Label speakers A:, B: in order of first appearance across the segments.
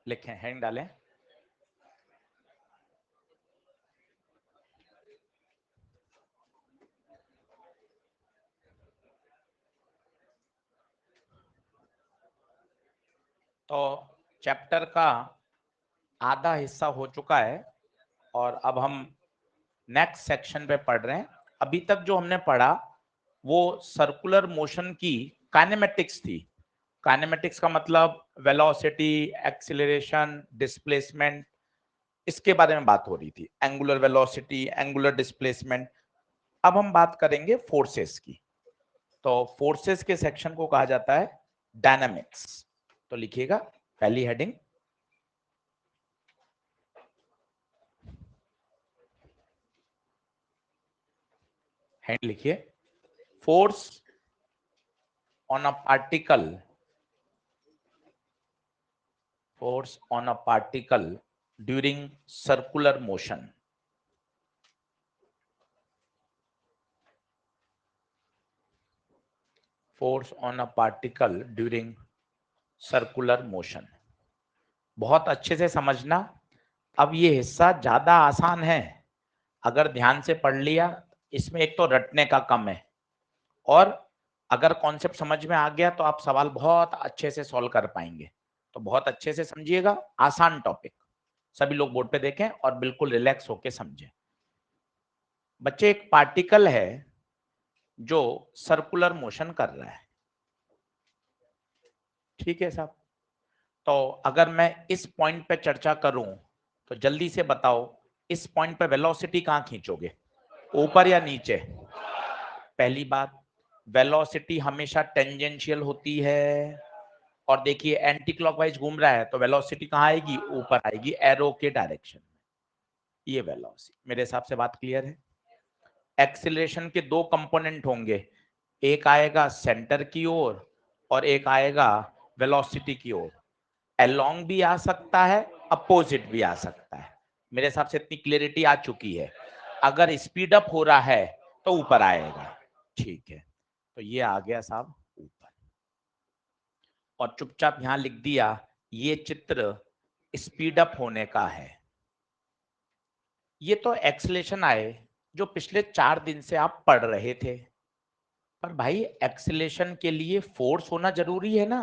A: लिखें, हेडिंग डालें। तो चैप्टर का आधा हिस्सा हो चुका है और अब हम नेक्स्ट सेक्शन पे पढ़ रहे हैं। अभी तक जो हमने पढ़ा वो सर्कुलर मोशन की काइनेमेटिक्स थी। काइनेमेटिक्स का मतलब वेलोसिटी, एक्सीलरेशन, डिस्प्लेसमेंट, इसके बारे में बात हो रही थी। Angular velocity, angular displacement. अब हम बात करेंगे फोर्सेस की। तो फोर्सेस के सेक्शन को कहा जाता है डायनामिक्स। तो लिखिएगा पहली हेडिंग, लिखिए, force on a particle, force on a particle during circular motion. Force on a particle during circular motion. बहुत अच्छे से समझना। अब ये हिस्सा ज्यादा आसान है, अगर ध्यान से पढ़ लिया। इसमें एक तो रटने का कम है, और अगर कॉन्सेप्ट समझ में आ गया तो आप सवाल बहुत अच्छे से सॉल्व कर पाएंगे। तो बहुत अच्छे से समझिएगा, आसान टॉपिक। सभी लोग बोर्ड पे देखें और बिल्कुल रिलैक्स होके समझें। बच्चे, एक पार्टिकल है जो सर्कुलर मोशन कर रहा है, ठीक है साहब। तो अगर मैं इस पॉइंट पे चर्चा करूं तो जल्दी से बताओ, इस पॉइंट पे वेलोसिटी कहां खींचोगे, ऊपर या नीचे? पहली बात, वेलोसिटी हमेशा टेंजेंशियल होती है। और देखिए एंटी क्लॉकवाइज घूम रहा है तो वेलोसिटी कहां आएगी, ऊपर आएगी, एरो के डायरेक्शन में। ये वेलोसिटी, मेरे हिसाब से बात क्लियर है। एक्सीलरेशन के दो कंपोनेंट होंगे, एक आएगा सेंटर की ओर और एक आएगा वेलोसिटी की ओर। अलोंग भी आ सकता है, अपोजिट भी आ सकता है। मेरे हिसाब से इतनी क्लियरिटी आ चुकी है। अगर स्पीड अप हो रहा है तो ऊपर आएगा, ठीक है। तो ये आ गया साहब ऊपर, और चुपचाप यहां लिख दिया ये चित्र स्पीड अप होने का है। ये तो एक्सीलरेशन आए जो पिछले 4 दिन से आप पढ़ रहे थे। पर भाई एक्सीलरेशन के लिए फोर्स होना जरूरी है ना।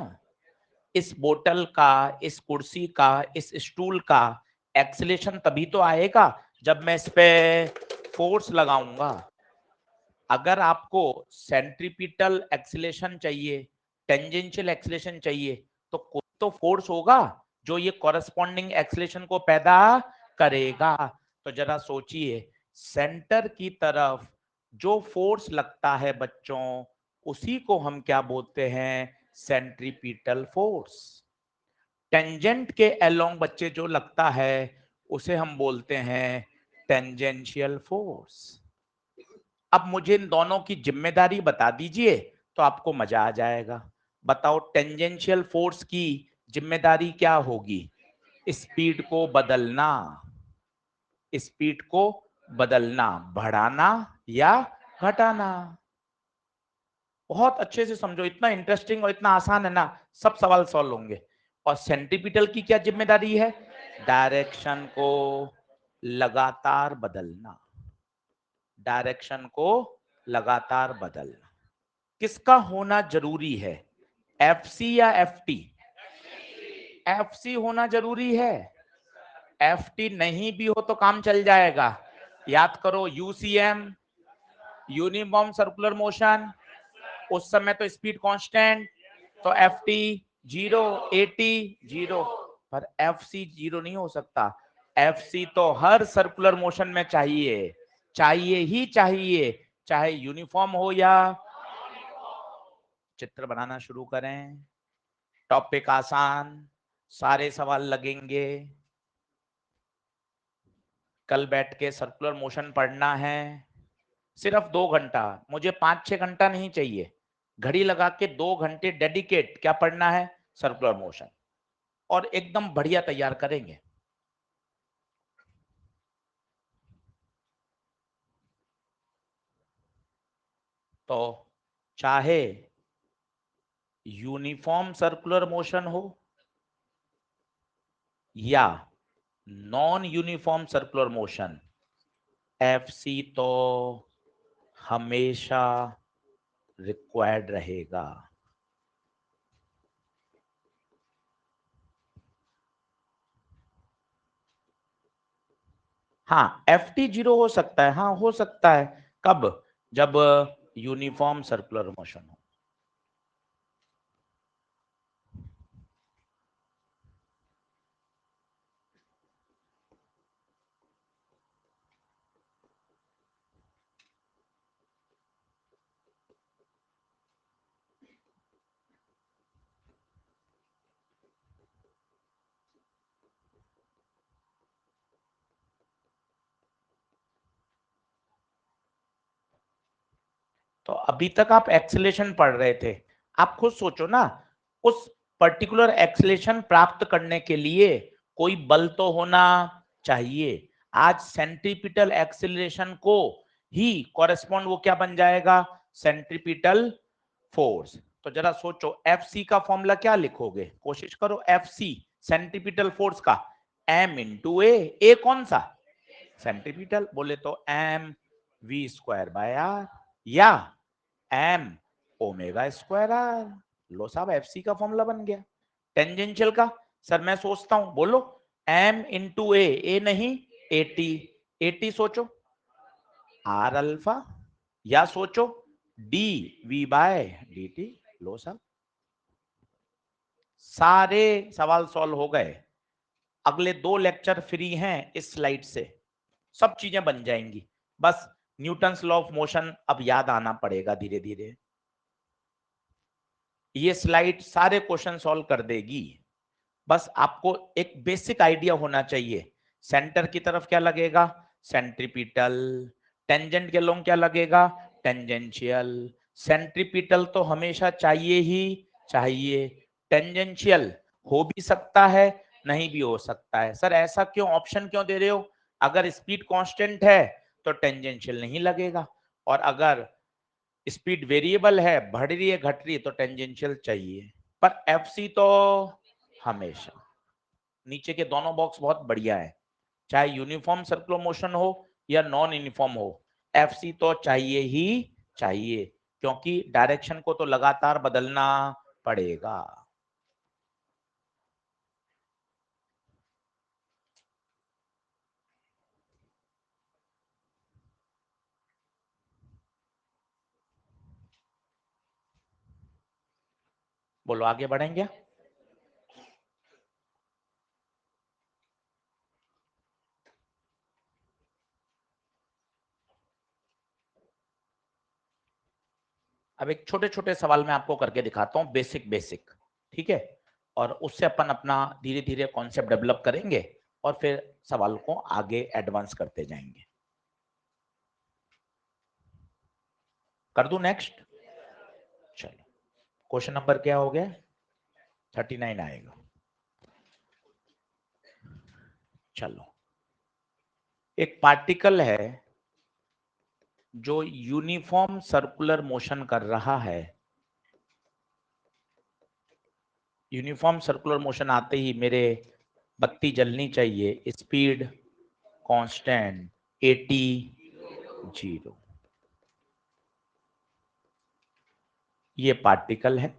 A: इस बोतल का, इस कुर्सी का, इस स्टूल का एक्सीलरेशन तभी तो आएगा जब मैं इस पे फोर्स लगाऊंगा। अगर आपको सेंट्रीपिटल एक्सीलरेशन चाहिए, टेंजेंशियल एक्सीलरेशन चाहिए, तो कोई तो फोर्स होगा जो ये कॉरेस्पॉन्डिंग एक्सीलरेशन को पैदा करेगा। तो जरा सोचिए, सेंटर की तरफ जो फोर्स लगता है बच्चों, उसी को हम क्या बोलते हैं, सेंट्रीपिटल फोर्स। टेंजेंट के अलोंग बच्चे जो लगता है उसे हम बोलते हैं टेंजेंशियल फोर्स। अब मुझे इन दोनों की जिम्मेदारी बता दीजिए तो आपको मजा आ जाएगा। बताओ टेंजेंशियल फोर्स की जिम्मेदारी क्या होगी, स्पीड को बदलना, स्पीड को बदलना, बढ़ाना या घटाना। बहुत अच्छे से समझो, इतना इंटरेस्टिंग और इतना आसान है ना, सब सवाल सॉल्व होंगे। और सेंट्रीपिटल की क्या जिम्मेदारी है, डायरेक्शन को लगातार बदलना, डायरेक्शन को लगातार बदलना। किसका होना जरूरी है, एफसी या एफटी? एफसी होना जरूरी है। एफटी नहीं भी हो तो काम चल जाएगा। याद करो यूसीएम, यूनिफॉर्म सर्कुलर मोशन, उस समय तो स्पीड कांस्टेंट, तो एफटी 0, एटी 0। पर एफसी 0 नहीं हो सकता। एफसी तो हर सर्कुलर मोशन में चाहिए, चाहिए ही चाहिए, चाहे यूनिफॉर्म हो या। चित्र बनाना शुरू करें। टॉपिक आसान, सारे सवाल लगेंगे। कल बैठ के सर्कुलर मोशन पढ़ना है, सिर्फ 2 घंटा। मुझे 5-6 घंटा नहीं चाहिए, घड़ी लगा के 2 घंटे डेडिकेट क्या पढ़ना है, सर्कुलर मोशन, और एकदम बढ़िया तैयार करेंगे। तो चाहे यूनिफॉर्म सर्कुलर मोशन हो या non uniform circular motion, FC तो हमेशा रिक्वायर्ड रहेगा। हाँ, FT 0 हो सकता है, हाँ हो सकता है। कब? जब यूनिफॉर्म सर्कुलर मोशन हो। तो अभी तक आप एक्सेलेरेशन पढ़ रहे थे, आप खुद सोचो ना, उस पर्टिकुलर एक्सेलेरेशन प्राप्त करने के लिए कोई बल तो होना चाहिए। आज सेंट्रीपिटल एक्सेलरेशन को ही कॉरेस्पॉन्ड वो क्या बन जाएगा? Centripetal force. तो जरा सोचो, FC का फॉर्मूला क्या लिखोगे? कोशिश करो, FC सेंट्रीपिटल फोर्स का M इंटू ए कौन सा? सेंट्रीपिटल। बोले तो mv²/r या m ओमेगा स्क्वायर आर। लो साहब, FC का फॉर्मूला बन गया। टेंजेंशियल का सर मैं सोचता हूं, बोलो, m इंटू ए नहीं, AT सोचो, R अल्फा, या सोचो dv/dt। लो साहब, सारे सवाल सॉल्व हो गए। अगले 2 लेक्चर फ्री हैं इस स्लाइड से, सब चीजें बन जाएंगी। बस न्यूटन्स लॉ ऑफ मोशन अब याद आना पड़ेगा धीरे धीरे। ये स्लाइड सारे क्वेश्चन सॉल्व कर देगी। बस आपको एक बेसिक आइडिया होना चाहिए। सेंटर की तरफ क्या लगेगा? सेंट्रीपिटल। टेंजेंट के लोग क्या लगेगा? टेंजेंशियल। सेंट्रीपिटल तो हमेशा चाहिए ही चाहिए। टेंजेंशियल हो भी सकता है, नहीं भी हो सकता है। सर ऐसा क्यों, ऑप्शन क्यों दे रहे हो? अगर स्पीड कांस्टेंट है तो टेंजेंशियल नहीं लगेगा, और अगर स्पीड वेरिएबल है, बढ़ रही है घट रही है, तो टेंजेंशियल चाहिए। पर FC तो हमेशा। नीचे के दोनों बॉक्स बहुत बढ़िया है, चाहे यूनिफॉर्म सर्कुलर मोशन हो या नॉन यूनिफॉर्म हो, FC तो चाहिए ही चाहिए, क्योंकि डायरेक्शन को तो लगातार बदलना पड़ेगा। बोलो आगे बढ़ेंगे? अब एक छोटे छोटे सवाल मैं आपको करके दिखाता हूँ, बेसिक बेसिक, ठीक है? और उससे अपन अपना धीरे धीरे कॉन्सेप्ट डेवलप करेंगे और फिर सवाल को आगे एडवांस करते जाएंगे। कर दूं नेक्स्ट? चलो, क्वेश्चन नंबर क्या हो गया? 39 आएगा। चलो, एक पार्टिकल है जो यूनिफॉर्म सर्कुलर मोशन कर रहा है। यूनिफॉर्म सर्कुलर मोशन आते ही मेरे बत्ती जलनी चाहिए। Speed constant, AT 0। ये पार्टिकल है,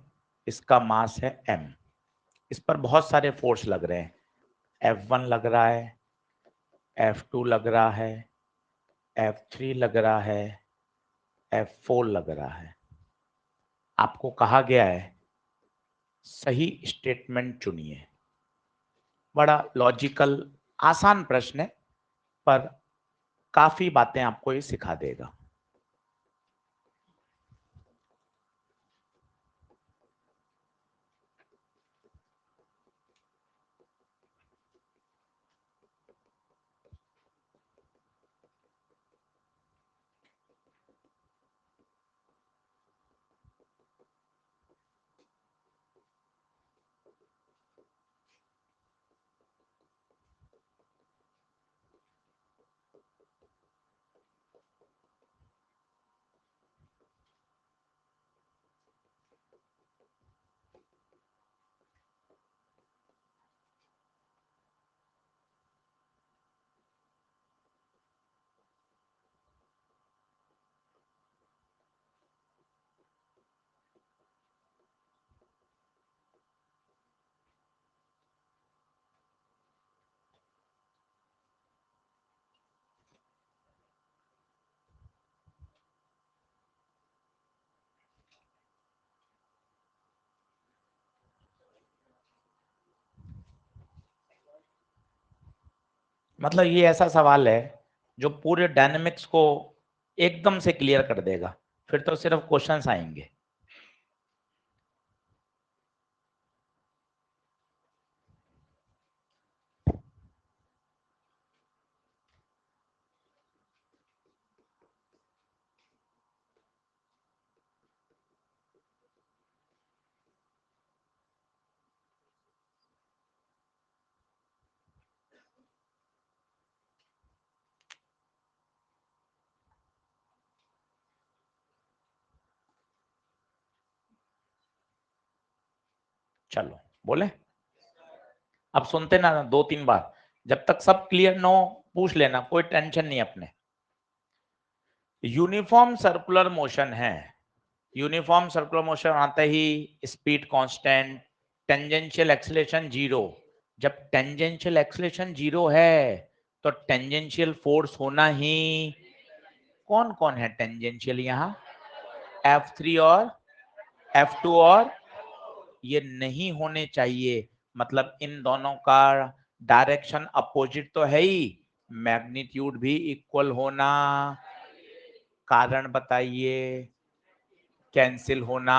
A: इसका मास है m। इस पर बहुत सारे फोर्स लग रहे हैं। F1 लग रहा है, F2 लग रहा है, F3 लग रहा है, F4 लग रहा है। आपको कहा गया है सही स्टेटमेंट चुनिए। बड़ा लॉजिकल आसान प्रश्न है, पर काफी बातें आपको ये सिखा देगा। मतलब ये ऐसा सवाल है जो पूरे डायनेमिक्स को एकदम से क्लियर कर देगा, फिर तो सिर्फ क्वेश्चंस आएंगे। चलो बोले, अब सुनते ना 2-3 बार, जब तक सब क्लियर ना हो पूछ लेना, कोई टेंशन नहीं अपने। यूनिफॉर्म सर्कुलर मोशन है, यूनिफॉर्म सर्कुलर मोशन आते ही speed constant, tangential acceleration zero. जब टेंजेंशियल एक्सीलरेशन जीरो है तो टेंजेंशियल फोर्स होना ही, कौन कौन है टेंजेंशियल यहाँ, F3 और F2, और ये नहीं होने चाहिए, मतलब इन दोनों का डायरेक्शन अपोजिट तो है ही, मैग्नीट्यूड भी इक्वल होना, कारण बताइए, कैंसिल होना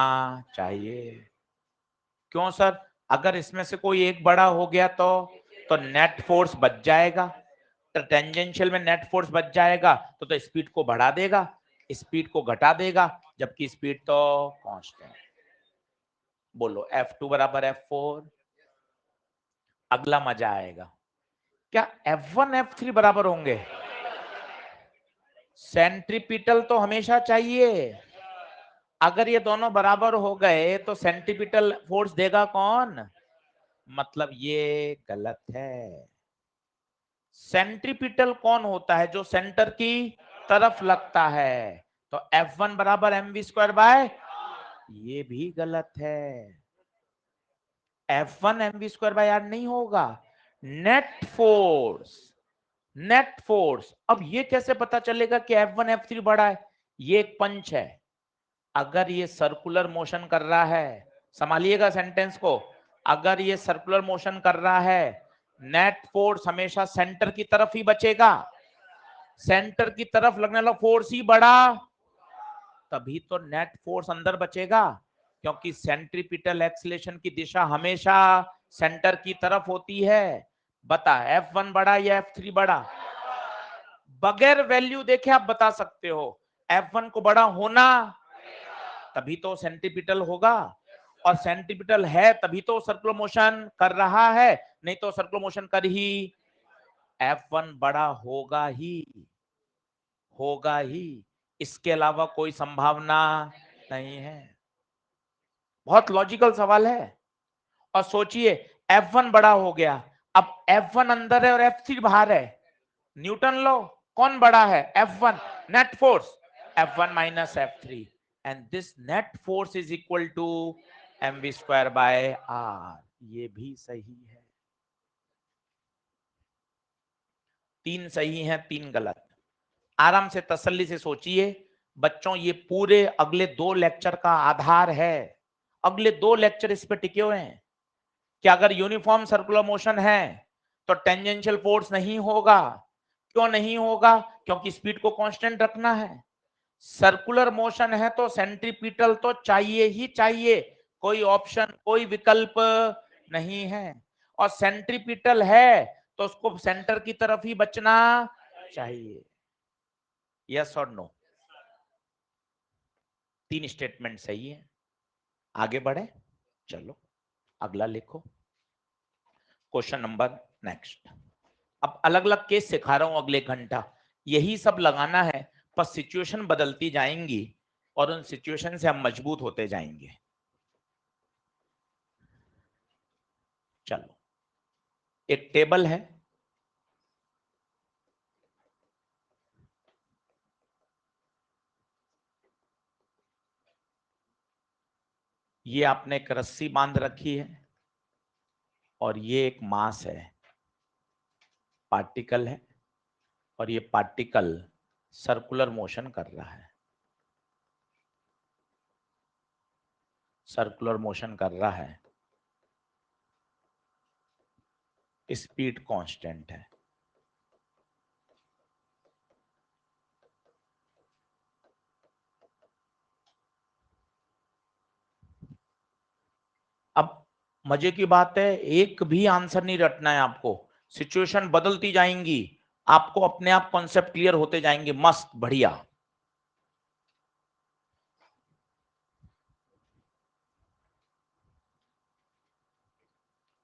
A: चाहिए। क्यों सर, अगर इसमें से कोई एक बड़ा हो गया तो नेट फोर्स बच जाएगा, तो टेंजेंशियल में नेट फोर्स बच जाएगा तो स्पीड को बढ़ा देगा, स्पीड को घटा देगा, जबकि स्पीड तो कांस्टेंट। बोलो F2 बराबर F4, अगला मजा आएगा। क्या F1 F3 बराबर होंगे? सेंट्रीपिटल तो हमेशा चाहिए, अगर ये दोनों बराबर हो गए तो सेंट्रीपिटल फोर्स देगा कौन? मतलब ये गलत है। सेंट्रीपिटल कौन होता है? जो सेंटर की तरफ लगता है। तो F1 बराबर mv² बाय, ये भी गलत है। F1 mv² बाय आर नहीं होगा, नेट फोर्स, नेट फोर्स। अब ये कैसे पता चलेगा कि F1 F3 बड़ा है? ये एक पंच है, अगर ये सर्कुलर मोशन कर रहा है, संभालिएगा सेंटेंस को, अगर ये सर्कुलर मोशन कर रहा है, नेट फोर्स हमेशा सेंटर की तरफ ही बचेगा, सेंटर की तरफ लगने वाला फोर्स ही बड़ा, तभी तो नेट फोर्स अंदर बचेगा, क्योंकि सेंट्रीपिटल एक्सीलरेशन की दिशा हमेशा सेंटर की तरफ होती है। बता F1 बड़ा या F3 बड़ा? बगैर वैल्यू देखे आप बता सकते हो, F1 को बड़ा होना, तभी तो सेंट्रीपिटल होगा, और सेंट्रीपिटल है तभी तो सर्कुलर मोशन कर रहा है, नहीं तो सर्कुलर मोशन कर ही, F1 बड़ा होगा ही, होगा ही, इसके अलावा कोई संभावना नहीं है। बहुत लॉजिकल सवाल है। और सोचिए F1 बड़ा हो गया, अब F1 अंदर है और F3 बाहर है, न्यूटन लो, कौन बड़ा है? F1, net force F1 minus F3, and this net force is equal to mv² by r। ये भी सही है। 3 सही हैं, 3 गलत। आराम से तसल्ली से सोचिए बच्चों, ये पूरे अगले 2 लेक्चर का आधार है, अगले 2 लेक्चर इस पे टिके हुए हैं कि अगर यूनिफॉर्म सर्कुलर मोशन है तो टेंजेंशियल फोर्स नहीं होगा। क्यों नहीं होगा? क्योंकि स्पीड को कांस्टेंट रखना है। सर्कुलर मोशन है तो सेंट्रीपिटल तो चाहिए ही चाहिए, कोई ऑप्शन, कोई विकल्प नहीं है। और सेंट्रीपिटल है तो उसको सेंटर की तरफ ही बचना चाहिए। यस और नो? 3 स्टेटमेंट सही है। आगे बढ़े, चलो अगला लिखो, क्वेश्चन नंबर नेक्स्ट। अब अलग अलग केस सिखा रहा हूं अगले घंटा, यही सब लगाना है, पर सिचुएशन बदलती जाएंगी और उन सिचुएशन से हम मजबूत होते जाएंगे। चलो, एक टेबल है, ये आपने एक रस्सी बांध रखी है और ये एक मास है, पार्टिकल है, और ये पार्टिकल सर्कुलर मोशन कर रहा है, सर्कुलर मोशन कर रहा है, स्पीड कांस्टेंट है। मजे की बात है, एक भी आंसर नहीं रटना है आपको, सिचुएशन बदलती जाएंगी, आपको अपने आप कॉन्सेप्ट क्लियर होते जाएंगे, मस्त बढ़िया।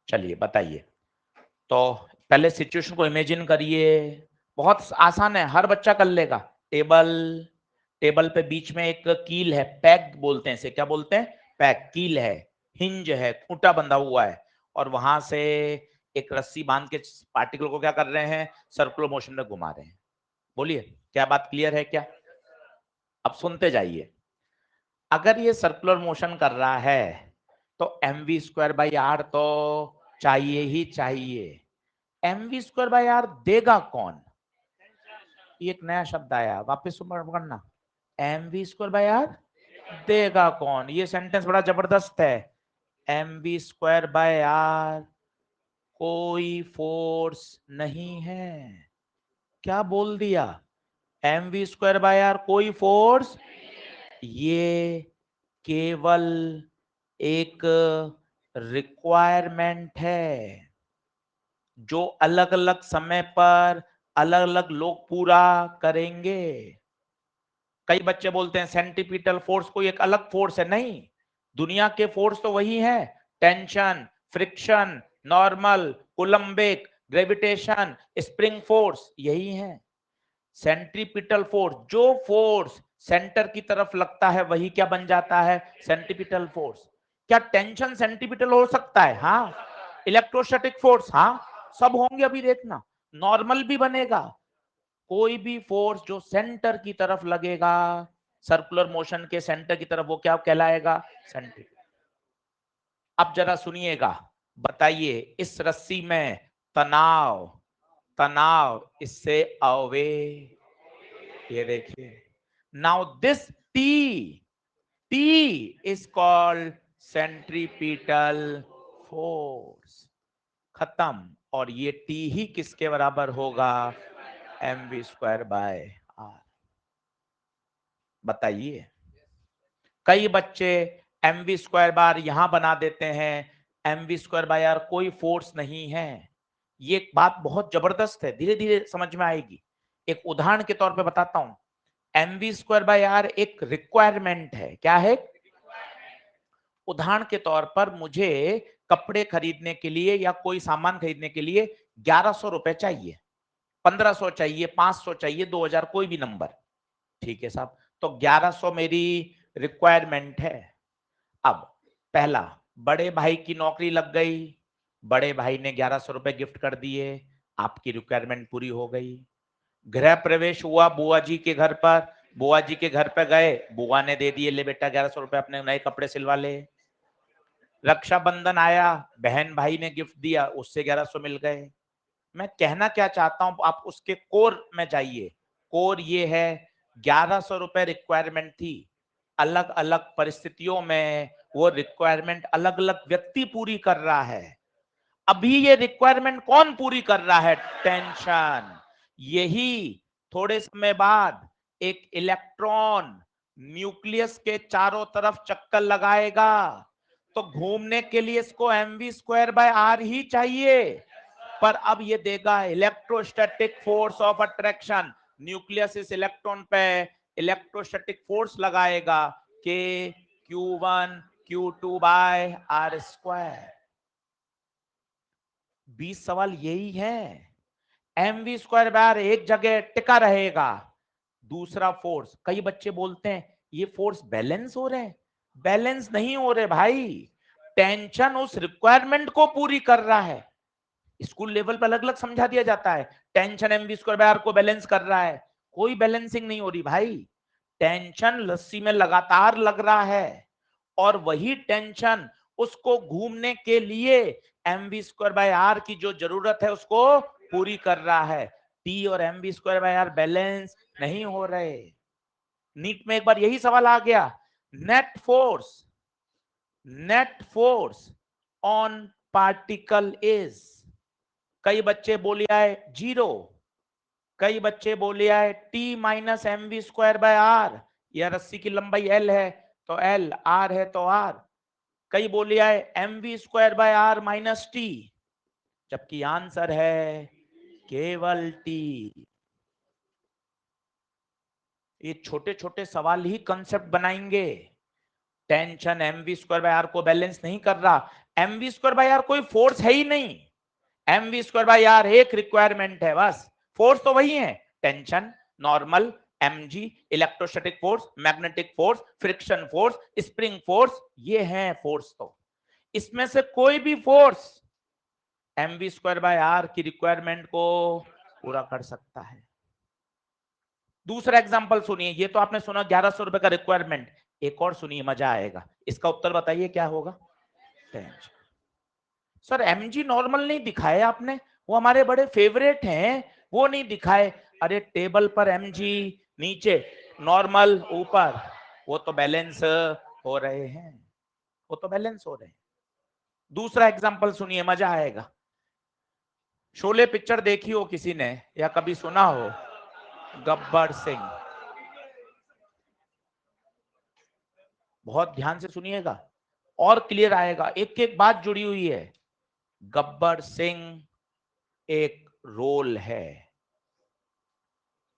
A: चलिए बताइए, तो पहले सिचुएशन को इमेजिन करिए, बहुत आसान है, हर बच्चा कर लेगा। टेबल, टेबल पे बीच में एक कील है, पैक बोलते हैं इसे, क्या बोलते हैं, पैक, कील है, हिंज है, खूंटा बंधा हुआ है, और वहां से एक रस्सी बांध के पार्टिकल को क्या कर रहे हैं, सर्कुलर मोशन में घुमा रहे हैं। बोलिए, क्या बात क्लियर है क्या? अब सुनते जाइए, अगर ये सर्कुलर मोशन कर रहा है तो mv²/r तो चाहिए ही चाहिए। mv²/r देगा कौन? ये एक नया शब्द आया, वापस पढ़ना, mv²/r देगा कौन? ये सेंटेंस बड़ा जबरदस्त है। mv²/r कोई फोर्स नहीं है। क्या बोल दिया? mv²/r कोई फोर्स, ये केवल एक रिक्वायरमेंट है जो अलग अलग समय पर अलग अलग लोग पूरा करेंगे। कई बच्चे बोलते हैं सेंट्रीपिटल फोर्स कोई एक अलग फोर्स है, नहीं, दुनिया के फोर्स तो वही है, tension, friction, normal, coulombic, gravitation, spring force, यही है सेंट्रीपिटल फोर्स। जो फोर्स सेंटर की तरफ लगता है वही क्या बन जाता है, सेंट्रीपिटल फोर्स। क्या टेंशन सेंट्रीपिटल हो सकता है? हाँ। इलेक्ट्रोस्टैटिक फोर्स, हाँ, सब होंगे, अभी देखना, नॉर्मल भी बनेगा। कोई भी फोर्स जो सेंटर की तरफ लगेगा, सर्कुलर मोशन के सेंटर की तरफ, वो क्या कहलाएगा, सेंट्रीपिटल। अब जरा सुनिएगा, बताइए इस रस्सी में तनाव, तनाव इससे अवे, ये देखिए, now this T, T is called centripetal force. खत्म। और ये टी ही किसके बराबर होगा, mv²/r। बताइए, कई बच्चे mv²/r यहां बना देते हैं, mv²/r कोई फोर्स नहीं है। ये बात बहुत जबरदस्त है, धीरे धीरे समझ में आएगी। एक उदाहरण के तौर पे बताता हूं, mv²/r एक रिक्वायरमेंट है। क्या है? उदाहरण के तौर पर मुझे कपड़े खरीदने के लिए या कोई सामान खरीदने के लिए 1100 रुपए चाहिए, 1500 चाहिए, 500 चाहिए, 2000, कोई भी नंबर, ठीक है साहब, तो 1100 मेरी रिक्वायरमेंट है। अब पहला, बड़े भाई की नौकरी लग गई, बड़े भाई ने 1100 रुपए गिफ्ट कर दिए, आपकी रिक्वायरमेंट पूरी हो गई। गृह प्रवेश हुआ बुआ जी के घर पर, बुआ जी के घर पे गए, बुआ ने दे दिए, ले बेटा 1100 रुपए, अपने नए कपड़े सिलवा ले। रक्षाबंधन आया, बहन भाई ने गिफ्ट दिया, उससे 1100 मिल गए। मैं कहना क्या चाहता हूं, आप उसके कोर में जाइए। कोर ये है, 1100 रुपए रिक्वायरमेंट थी, अलग अलग परिस्थितियों में वो रिक्वायरमेंट अलग अलग व्यक्ति पूरी कर रहा है। अभी ये रिक्वायरमेंट कौन पूरी कर रहा है, टेंशन। यही थोड़े समय बाद एक इलेक्ट्रॉन न्यूक्लियस के चारों तरफ चक्कर लगाएगा, तो घूमने के लिए इसको mv²/r ही चाहिए, पर अब ये देगा electrostatic force of attraction. Nucleus इस इलेक्ट्रॉन पे इलेक्ट्रोस्टैटिक फोर्स लगाएगा, के Q1 Q2/r²। 20 सवाल यही है। mv²/r एक जगह टिका रहेगा। दूसरा फोर्स, कई बच्चे बोलते हैं ये फोर्स बैलेंस हो रहे हैं, बैलेंस नहीं हो रहे भाई, टेंशन उस रिक्वायरमेंट को पूरी कर रहा है। स्कूल लेवल पर अलग अलग समझा दिया जाता है, टेंशन mv²/r को बैलेंस कर रहा है, कोई बैलेंसिंग नहीं हो रही भाई, टेंशन लस्सी में लगातार लग रहा है, और वही टेंशन उसको घूमने के लिए mv²/r की जो जरूरत है उसको पूरी कर रहा है। टी और mv²/r बैलेंस नहीं हो रहे। नीट में एक बार यही सवाल आ गया, net force, net force on particle is, कई बच्चे बोले आए 0, कई बच्चे बोले आए T-mv²/r, या रस्सी की लंबाई L है तो L, R है तो R। कई बोले आए mv² - -t, जबकि आंसर है केवल t। ये छोटे छोटे सवाल ही कंसेप्ट बनाएंगे। टेंशन mv² को बैलेंस नहीं कर रहा, mv² कोई फोर्स है ही नहीं, mv² एक रिक्वायरमेंट है बस, फोर्स तो वही है, tension, normal, mg, electrostatic force, magnetic force, friction force, spring force, ये है फोर्स। तो इसमें से कोई भी फोर्स mv² की रिक्वायरमेंट को पूरा कर सकता है। दूसरा एग्जांपल सुनिए, ये तो आपने सुना 1100 रुपए का रिक्वायरमेंट, एक और सुनिए मजा आएगा। इसका उत्तर बताइए क्या होगा? टेंशन। सर mg नॉर्मल नहीं दिखाए आपने, वो हमारे बड़े फेवरेट हैं, वो नहीं दिखाए। अरे टेबल पर mg नीचे, नॉर्मल ऊपर, वो तो बैलेंस हो रहे हैं, वो तो बैलेंस हो रहे हैं। दूसरा एग्जांपल सुनिए मजा आएगा। शोले पिक्चर देखी हो किसी ने या कभी सुना हो? गब्बर सिंह, बहुत ध्यान से सुनिएगा और क्लियर आएगा, एक एक बात जुड़ी हुई है। गब्बर सिंह एक रोल है,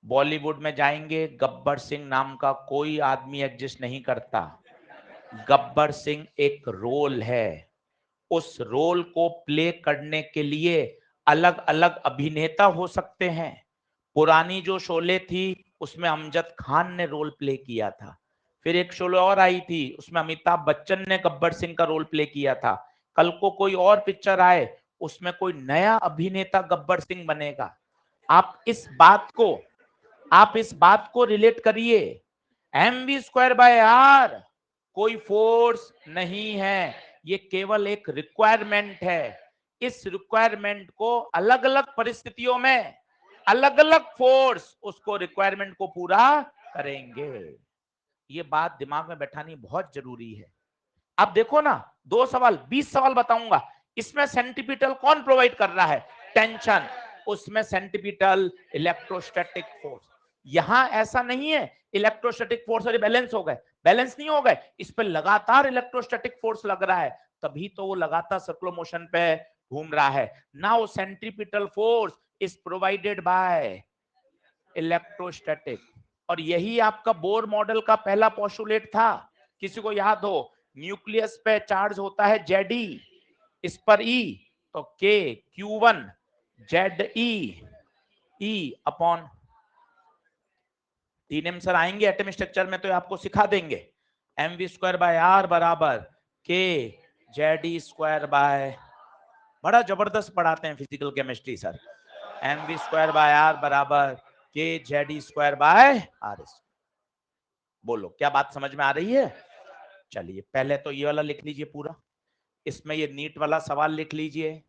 A: बॉलीवुड में जाएंगे गब्बर सिंह नाम का कोई आदमी एग्जिस्ट नहीं करता, गब्बर सिंह एक रोल है। उस रोल को प्ले करने के लिए अलग अलग अभिनेता हो सकते हैं। पुरानी जो शोले थी उसमें अमजद खान ने रोल प्ले किया था, फिर एक शोले और आई थी उसमें अमिताभ बच्चन ने गब्बर सिंह का रोल प्ले किया था। कल को कोई और पिक्चर आए उसमें कोई नया अभिनेता गब्बर सिंह बनेगा। आप इस बात को रिलेट करिए, mv² कोई फोर्स नहीं है, ये केवल एक रिक्वायरमेंट है। इस रिक्वायरमेंट को अलग अलग परिस्थितियों में अलग अलग फोर्स उसको रिक्वायरमेंट को पूरा करेंगे। ये बात दिमाग में बैठानी बहुत जरूरी है। अब देखो ना, 2 सवाल 20 सवाल बताऊंगा, इसमें सेंट्रीपिटल कौन प्रोवाइड कर रहा है? टेंशन, उसमें सेंट्रीपिटल इलेक्ट्रोस्टैटिक फोर्स। यहां ऐसा नहीं है इलेक्ट्रोस्टैटिक फोर्स और बैलेंस हो गए, बैलेंस नहीं हो गए, इस पर लगातार इलेक्ट्रोस्टैटिक फोर्स लग रहा है, तभी तो वो लगातार सर्कुलर मोशन पे घूम रहा है। Now centripetal force is provided by electrostatic. और यही आपका बोर मॉडल का पहला पोस्टुलेट था, किसी को याद हो? न्यूक्लियस पे चार्ज होता है Ze, इस पर E, तो K Q1 Ze upon 3m sir आएंगे एटम स्ट्रक्चर में तो आपको सिखा देंगे, mv² बराबर K Ze², बड़ा जबरदस्त पढ़ाते हैं फिजिकल केमिस्ट्री सर। mv² बराबर K Ze²/r। बोलो क्या बात समझ में आ रही है? चलिए पहले तो ये वाला लिख लीजिए पूरा, इसमें ये नीट वाला सवाल लिख लीजिए,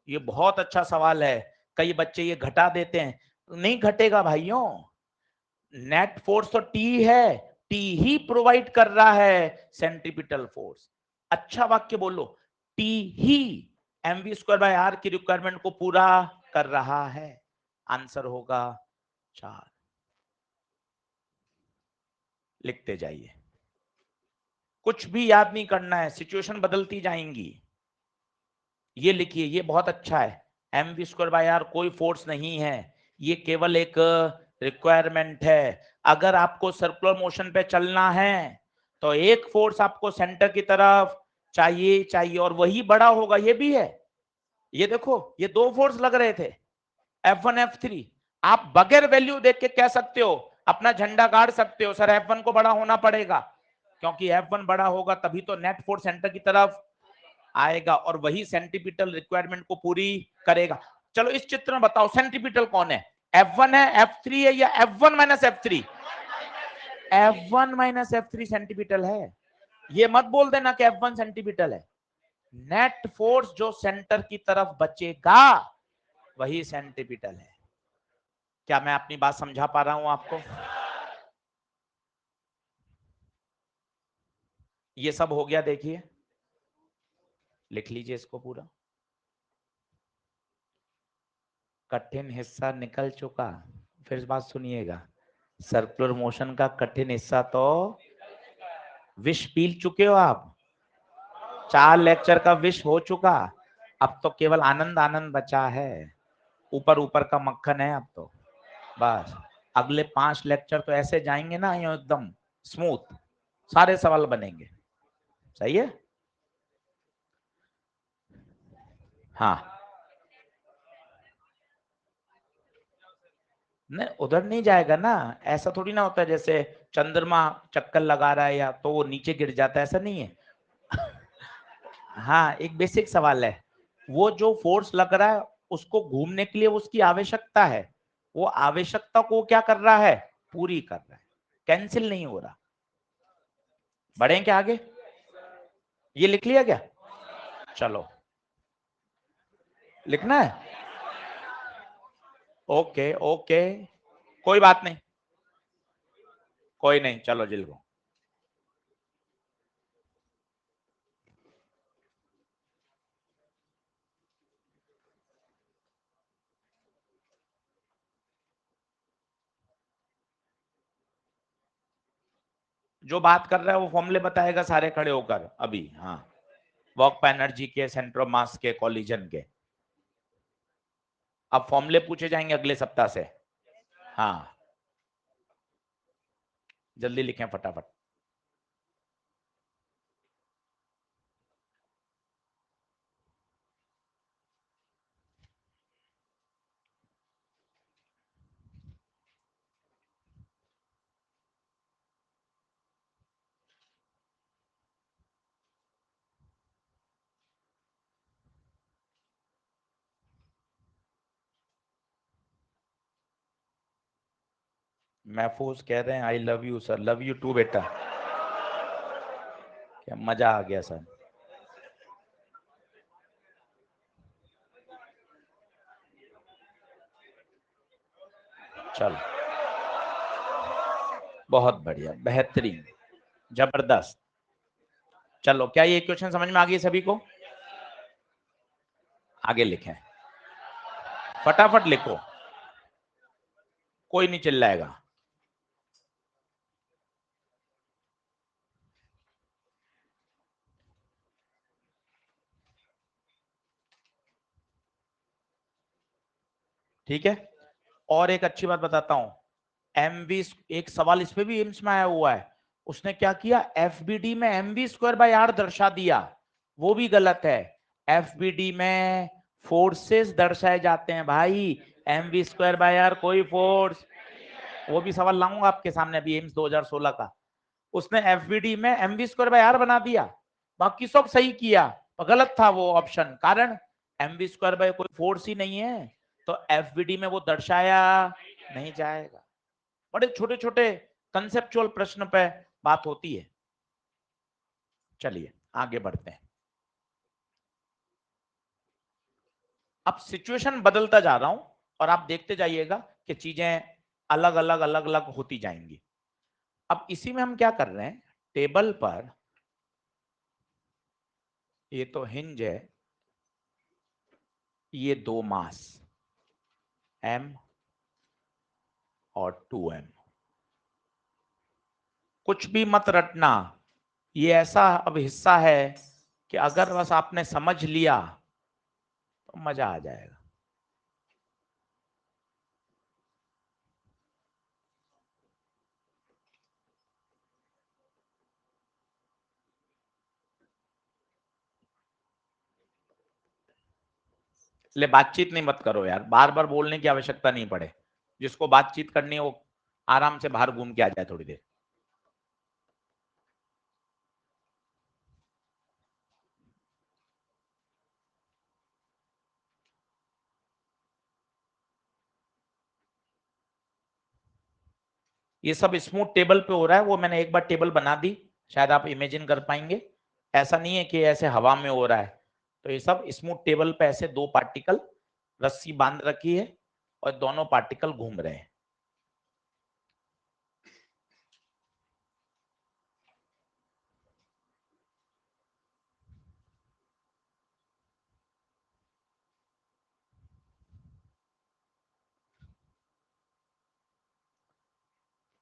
A: ये बहुत अच्छा सवाल है। कई बच्चे ये घटा देते हैं, नहीं घटेगा भाइयों, नेट फोर्स तो टी है, टी ही प्रोवाइड कर रहा है सेंट्रीपिटल फोर्स। अच्छा वाक्य बोलो, टी ही mv² की रिक्वायरमेंट को पूरा कर रहा है। आंसर होगा 4। लिखते जाइए, कुछ भी याद नहीं करना है, सिचुएशन बदलती जाएंगी। ये लिखिए, ये बहुत अच्छा है, mv² कोई फोर्स नहीं है, ये केवल एक रिक्वायरमेंट है। अगर आपको सर्कुलर मोशन पे चलना है तो एक फोर्स आपको सेंटर की तरफ चाहिए और वही बड़ा होगा, ये भी है। ये देखो, ये 2 फोर्स लग रहे थे, F1 F3। आप बगैर वैल्यू देख के कह सकते हो, अपना झंडा गाड़ सकते हो, सर F1 को बड़ा होना पड़ेगा, क्योंकि F1 बड़ा होगा तभी तो नेट फोर्स सेंटर की तरफ आएगा और वही सेंट्रीपिटल रिक्वायरमेंट को पूरी करेगा। चलो इस चित्र में बताओ सेंट्रीपिटल कौन है? F1 है, F3 है या F1 - F3? F1 - F3 centripetal है। ये मत बोल देना कि F1 सेंट्रीपिटल है। नेट फोर्स जो सेंटर की तरफ बचेगा वही सेंट्रीपिटल है। क्या मैं अपनी बात समझा पा रहा हूं आपको? ये सब हो गया, देखिए लिख लीजिए इसको पूरा। कठिन हिस्सा निकल चुका, फिर बात सुनिएगा, सर्कुलर मोशन का कठिन हिस्सा तो विष पी चुके हो आप। 4 लेक्चर का विश हो चुका, अब तो केवल आनंद आनंद बचा है, ऊपर ऊपर का मक्खन है अब तो बस। अगले 5 लेक्चर तो ऐसे जाएंगे ना यूं एकदम स्मूथ, सारे सवाल बनेंगे। सही है। हाँ नहीं उधर नहीं जाएगा ना, ऐसा थोड़ी ना होता है जैसे चंद्रमा चक्कर लगा रहा है या तो वो नीचे गिर जाता है, ऐसा नहीं है। हाँ एक बेसिक सवाल है, वो जो फोर्स लग रहा है उसको घूमने के लिए उसकी आवश्यकता है, वो आवश्यकता को क्या कर रहा है, पूरी कर रहा है, कैंसिल नहीं हो रहा। बढ़े क्या आगे, ये लिख लिया क्या? चलो लिखना है, ओके ओके, कोई बात नहीं, कोई नहीं, चलो जिल को। जो बात कर रहा है वो फॉर्मूले बताएगा सारे खड़े होकर अभी। हाँ वर्क पे एनर्जी के, सेंटर ऑफ मास के, कॉलिजन के। अब फॉर्मूले पूछे जाएंगे अगले सप्ताह से। हाँ जल्दी लिखें फटाफट। महफूज कह रहे हैं I love you sir, love you too बेटा, क्या मजा आ गया सर। चलो बहुत बढ़िया, बेहतरीन, जबरदस्त। चलो क्या ये क्वेश्चन समझ में आ गई सभी को? आगे लिखें, फटाफट लिखो, कोई नहीं चिल्लाएगा। ठीक है, और एक अच्छी बात बताता हूं, एमवी, एक सवाल इस पे भी एम्स में आया हुआ है, उसने क्या किया, एफबीडी में एमवी स्क्वायर बाय आर दर्शा दिया, वो भी गलत है। एफबीडी में फोर्सेस दर्शाए जाते हैं भाई, एमवी स्क्वायर बाय आर कोई फोर्स, वो भी सवाल लाऊंगा आपके सामने अभी एम्स 2016 का। उसने एफबीडी में एमवी स्क्वायर बाय आर बना दिया, बाकी सब सही किया, पर गलत था वो ऑप्शन, कारण एमवी स्क्वायर बाय कोई फोर्स ही नहीं है, तो एफबीडी में वो दर्शाया नहीं जाएगा। बड़े छोटे छोटे कंसेप्चुअल प्रश्न पे बात होती है। चलिए आगे बढ़ते हैं। अब सिचुएशन बदलता जा रहा हूं और आप देखते जाइएगा कि चीजें अलग अलग होती जाएंगी। अब इसी में हम क्या कर रहे हैं, टेबल पर ये तो हिंज है, ये दो मास m और 2m, कुछ भी मत रटना, ये ऐसा अब हिस्सा है कि अगर बस आपने समझ लिया तो मजा आ जाएगा। ले बातचीत नहीं मत करो यार, बार बार बोलने की आवश्यकता नहीं पड़े, जिसको बातचीत करनी है वो आराम से बाहर घूम के आ जाए थोड़ी देर। ये सब स्मूथ टेबल पे हो रहा है, वो मैंने एक बार टेबल बना दी, शायद आप इमेजिन कर पाएंगे, ऐसा नहीं है कि ऐसे हवा में हो रहा है। तो ये सब स्मूथ टेबल पे ऐसे दो पार्टिकल रस्सी बांध रखी है और दोनों पार्टिकल घूम रहे हैं।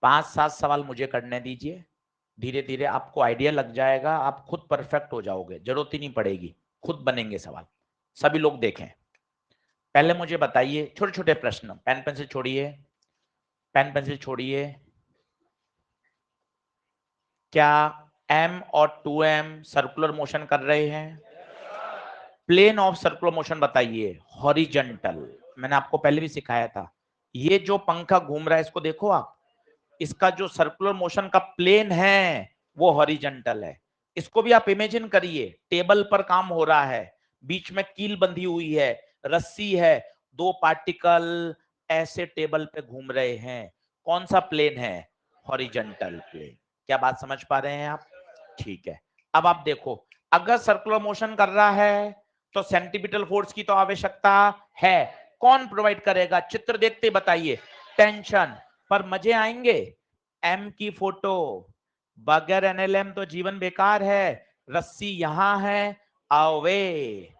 A: 5-7 सवाल मुझे करने दीजिए, धीरे धीरे आपको आइडिया लग जाएगा, आप खुद परफेक्ट हो जाओगे, जरूरत ही नहीं पड़ेगी, खुद बनेंगे सवाल। सभी लोग देखें, पहले मुझे बताइए, छोटे छोटे प्रश्न, पेन पेंसिल छोड़िए, पेन पेंसिल छोड़िए, क्या m और 2m सर्कुलर मोशन कर रहे हैं? प्लेन ऑफ सर्कुलर मोशन बताइए, हॉरिजॉन्टल। मैंने आपको पहले भी सिखाया था, ये जो पंखा घूम रहा है इसको देखो आप, इसका जो सर्कुलर मोशन का प्लेन है वो हॉरिजॉन्टल है। इसको भी आप इमेजिन करिए, टेबल पर काम हो रहा है, बीच में कील बंधी हुई है, रस्सी है, दो पार्टिकल ऐसे टेबल पे घूम रहे हैं, कौन सा प्लेन है? Horizontal plane. क्या बात समझ पा रहे हैं आप? ठीक है, अब आप देखो, अगर सर्कुलर मोशन कर रहा है तो सेंट्रीपिटल फोर्स की तो आवश्यकता है, कौन प्रोवाइड करेगा? चित्र देखते बताइए, टेंशन। पर मजे आएंगे, एम की फोटो, बगैर एनएलएम तो जीवन बेकार है। रस्सी यहां है, अवे,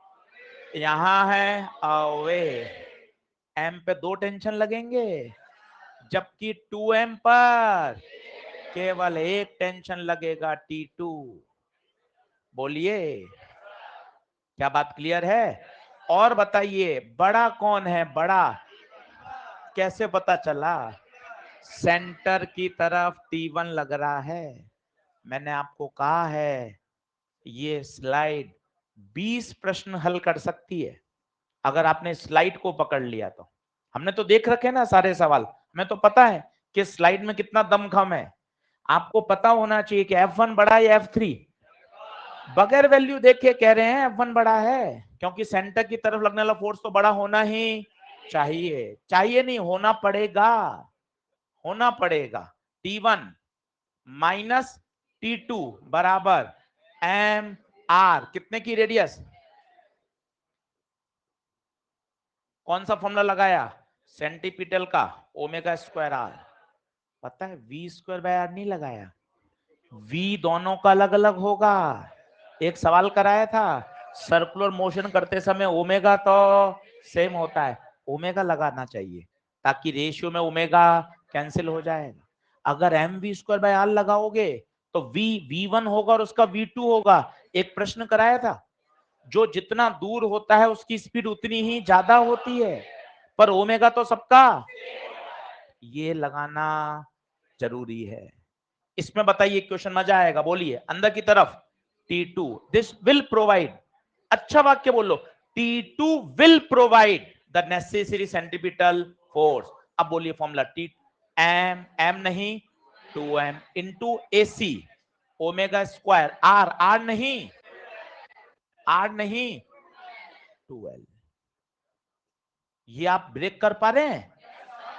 A: यहां है, अवे। एम पे 2 टेंशन लगेंगे, जबकि 2m पर केवल 1 टेंशन लगेगा, T2। बोलिए, क्या बात क्लियर है? और बताइए, बड़ा कौन है? बड़ा कैसे पता चला? सेंटर की तरफ T1 लग रहा है। मैंने आपको कहा है ये स्लाइड 20 प्रश्न हल कर सकती है, अगर आपने स्लाइड को पकड़ लिया तो। हमने तो देख रखे ना सारे सवाल, हमें तो पता है कि स्लाइड में कितना दमखम है। आपको पता होना चाहिए कि F1 बड़ा है या F3। बगैर वैल्यू देखे कह रहे हैं F1 बड़ा है, क्योंकि सेंटर की तरफ लगने वाला फोर्स तो बड़ा होना ही चाहिए। चाहिए नहीं, होना पड़ेगा, होना पड़ेगा। T1 माइनस T2 बराबर एम आर, कितने की रेडियस? कौन सा फॉर्मूला लगाया? सेंटीपिटल का, ओमेगा स्क्वायर आर। पता है वी स्क्वायर बाय आर नहीं लगाया, वी दोनों का अलग अलग होगा। एक सवाल कराया था, सर्कुलर मोशन करते समय ओमेगा तो सेम होता है, ओमेगा लगाना चाहिए ताकि रेशियो में ओमेगा कैंसिल हो जाएगा। अगर M V square by R लगाओगे तो वी V1 होगा और उसका V2 होगा। एक प्रश्न कराया था, जो जितना दूर होता है उसकी स्पीड उतनी ही ज्यादा होती है, पर ओमेगा तो सबका, ये लगाना जरूरी है। इसमें बताइए क्वेश्चन, मजा आएगा, बोलिए। अंदर की तरफ T2, दिस विल प्रोवाइड, अच्छा वाक्य बोलो, T2 will provide the necessary centripetal force. अब बोलिए फॉर्मूला, T एम, एम नहीं 2m into AC omega square R, R नहीं, आर नहीं 12। ये आप ब्रेक कर पा रहे हैं?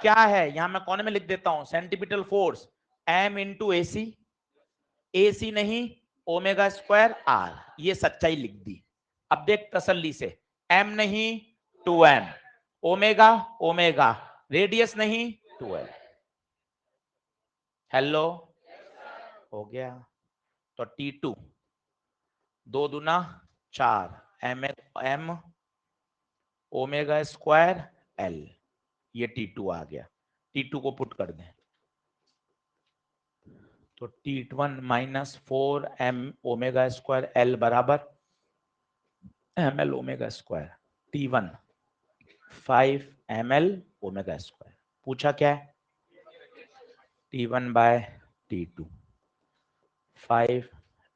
A: क्या है यहां मैं कोने में लिख देता हूं, centripetal force m into AC, AC नहीं ओमेगा स्क्वायर आर, ये सच्चाई लिख दी। अब देख तसल्ली से, m नहीं 2m, ओमेगा ओमेगा, रेडियस नहीं 12। हेलो, हो गया। तो T2 2 दूना 4, m ओमेगा स्क्वायर l, ये T2 आ गया। T2 को पुट कर दें तो T1 minus 4m omega square l बराबर ml omega square, T1 5 ml omega square. पूछा क्या है? T1 bye T2 5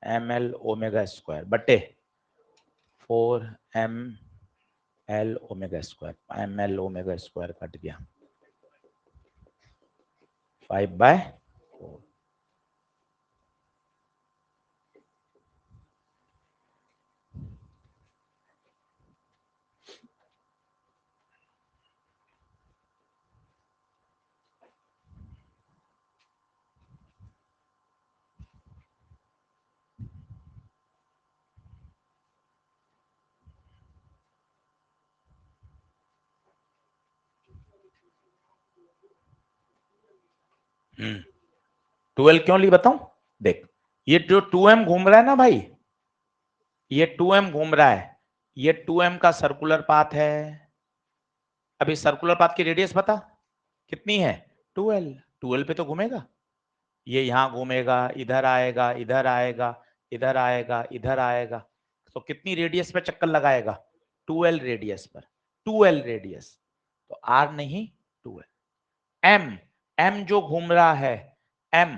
A: ml omega square बटे 4 ml omega square, ml omega square cut गया, 5 बाय 4। हम्म, 12 क्यों ली बताऊं? देख, ये जो 2m घूम रहा है ना भाई, ये 2m घूम रहा है, ये 2m का सर्कुलर पाथ है। अभी सर्कुलर पाथ की रेडियस पता कितनी है? 12, 12 पे तो घूमेगा। ये यहाँ घूमेगा, इधर आएगा, इधर आएगा, इधर आएगा, इधर आएगा, तो कितनी रेडियस पे चक्कर लगाएगा? 2l रेडियस पर, 2l रेडियस, तो r नहीं 2l। m, m जो घूम रहा है, m,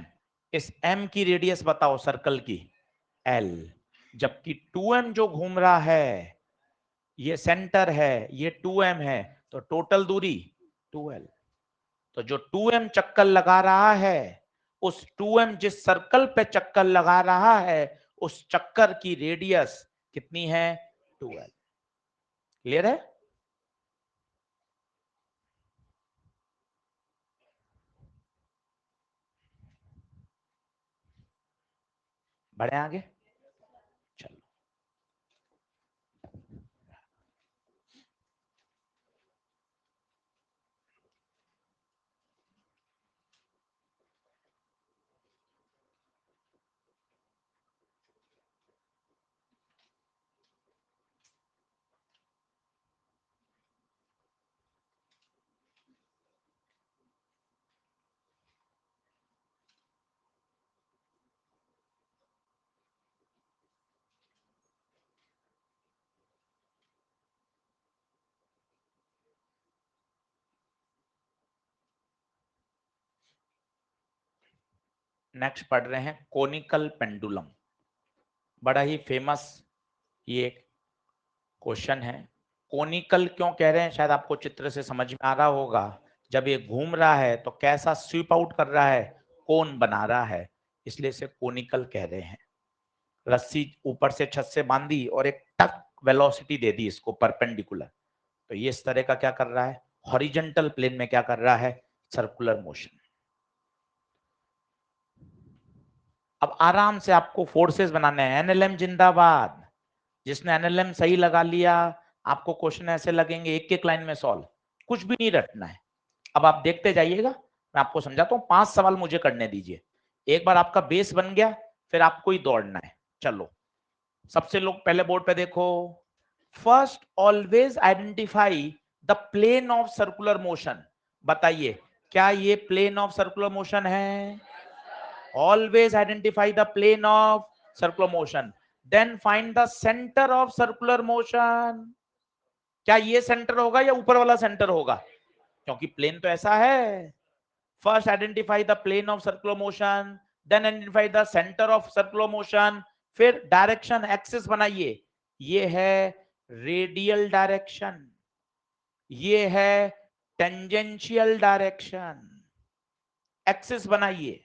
A: इस m की रेडियस बताओ सर्कल की, l, जबकि 2m जो घूम रहा है, ये सेंटर है, ये 2m है, तो टोटल दूरी 2l। तो जो 2m चक्कर लगा रहा है, उस 2m जिस सर्कल पे चक्कर लगा रहा है, उस चक्कर की रेडियस कितनी है? 2l। क्लियर है? बढ़े आगे, चलो। नेक्स्ट पढ़ रहे हैं कोनिकल पेंडुलम। बड़ा ही फेमस ये क्वेश्चन है। कोनिकल क्यों कह रहे हैं, शायद आपको चित्र से समझ में आ रहा होगा। जब ये घूम रहा है तो कैसा स्वीप आउट कर रहा है, कोन बना रहा है, इसलिए इसे कोनिकल कह रहे हैं। रस्सी ऊपर से छत से बांधी और एक टक वेलोसिटी दे दी इसको परपेंडिकुलर, तो ये इस तरह का क्या कर रहा है, हॉरिजॉन्टल प्लेन में क्या कर रहा है, सर्कुलर मोशन। अब आराम से आपको फोर्सेस बनाने हैं। एनएलएम जिंदाबाद। जिसने एनएलएम सही लगा लिया, आपको क्वेश्चन ऐसे लगेंगे एक एक लाइन में सॉल्व, कुछ भी नहीं रटना है। अब आप देखते जाइएगा, मैं आपको समझाता हूँ। 5 सवाल मुझे करने दीजिए, एक बार आपका बेस बन गया, फिर आपको ही दौड़ना है। चलो, सबसे लोग पहले बोर्ड पे देखो। First always identify the plane of circular motion. बताइए, क्या ये प्लेन ऑफ सर्कुलर मोशन है? Always identify the plane of circular motion. Then find the center of circular motion. क्या ये सेंटर होगा या ऊपर वाला सेंटर होगा? क्योंकि प्लेन तो ऐसा है। First identify the plane of circular motion, then identify the centre of circular motion, फिर डायरेक्शन एक्सिस बनाइए। ये है रेडियल डायरेक्शन, ये है टेंजेंशियल डायरेक्शन। एक्सिस बनाइए,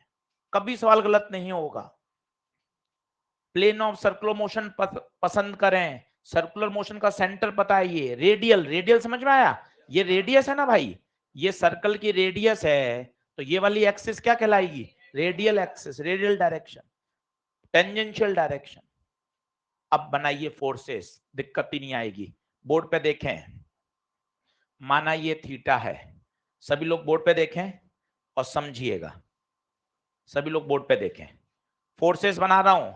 A: कभी सवाल गलत नहीं होगा। प्लेन ऑफ सर्कुलर मोशन पसंद करें, सर्कुलर मोशन का सेंटर पता है, ये रेडियल, रेडियल समझ में आया? ये रेडियस है ना भाई, ये सर्कल की रेडियस है, तो ये वाली एक्सिस क्या कहलाएगी? Radial axis, radial direction, tangential direction. अब बनाइए फोर्सेस, दिक्कत ही नहीं आएगी। बोर्ड पे देखें, माना ये थीटा है, सभी लोग बोर्ड पे देखें और समझिएगा। सभी लोग बोर्ड पे देखें, फोर्सेस बना रहा हूं,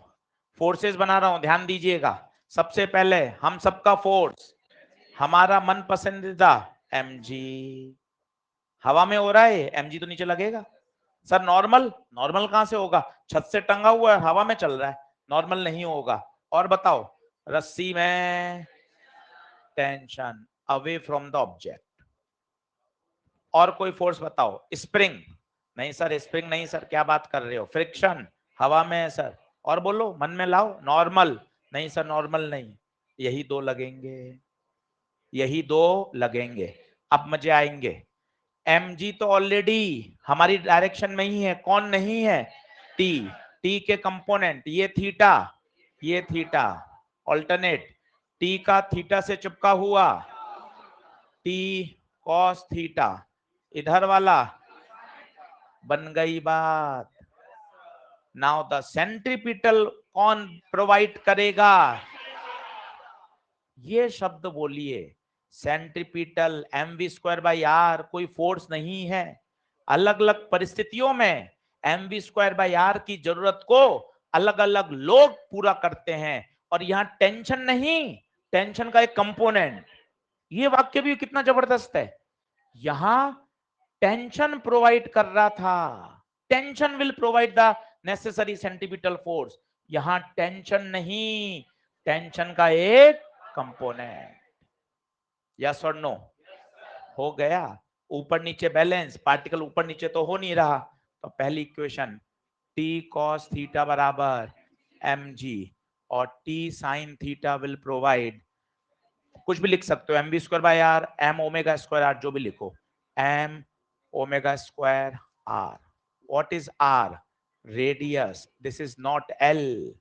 A: फोर्सेस बना रहा हूं, ध्यान दीजिएगा। सबसे पहले हम सबका फोर्स, हमारा मन पसंदीदा mg, हवा में हो रहा है, mg तो नीचे लगेगा। सर नॉर्मल, नॉर्मल कहां से होगा? छत से टंगा हुआ है, हवा में चल रहा है, नॉर्मल नहीं होगा। और बताओ, रस्सी में tension away from the object. और कोई फोर्स बताओ, स्प्रिंग नहीं सर, स्प्रिंग नहीं सर, क्या बात कर रहे हो? फ्रिक्शन, हवा में है सर। और बोलो, मन में लाओ। नॉर्मल नहीं सर, नॉर्मल नहीं। यही दो लगेंगे, यही दो लगेंगे। अब मजे आएंगे। mg तो ऑलरेडी हमारी डायरेक्शन में ही है, कौन नहीं है? t, t के कंपोनेंट ये थीटा, ये थीटा, ऑल्टरनेट t का थीटा से चिपका हुआ t cos थीटा, इधर वाला बन गई बात। नाउ द सेंट्रीपिटल कौन प्रोवाइड करेगा? ये शब्द बोलिए, सेंट्रीपिटल mv²/r कोई फोर्स नहीं है। अलग अलग परिस्थितियों में mv²/r की जरूरत को अलग अलग लोग पूरा करते हैं, और यहां टेंशन नहीं, टेंशन का एक कंपोनेंट। ये वाक्य भी कितना जबरदस्त है, यहां टेंशन प्रोवाइड कर रहा था, tension will provide the necessary centripetal force. यहां टेंशन नहीं, टेंशन का एक कंपोनेंट। यस और नो? हो गया। ऊपर नीचे बैलेंस, पार्टिकल ऊपर नीचे तो हो नहीं रहा, तो पहली इक्वेशन t cos थीटा बराबर mg और t sin theta will provide, कुछ भी लिख सकते हो, M B square by R, M omega square R, जो भी लिखो, M omega square R. What is R? Radius. This is not L,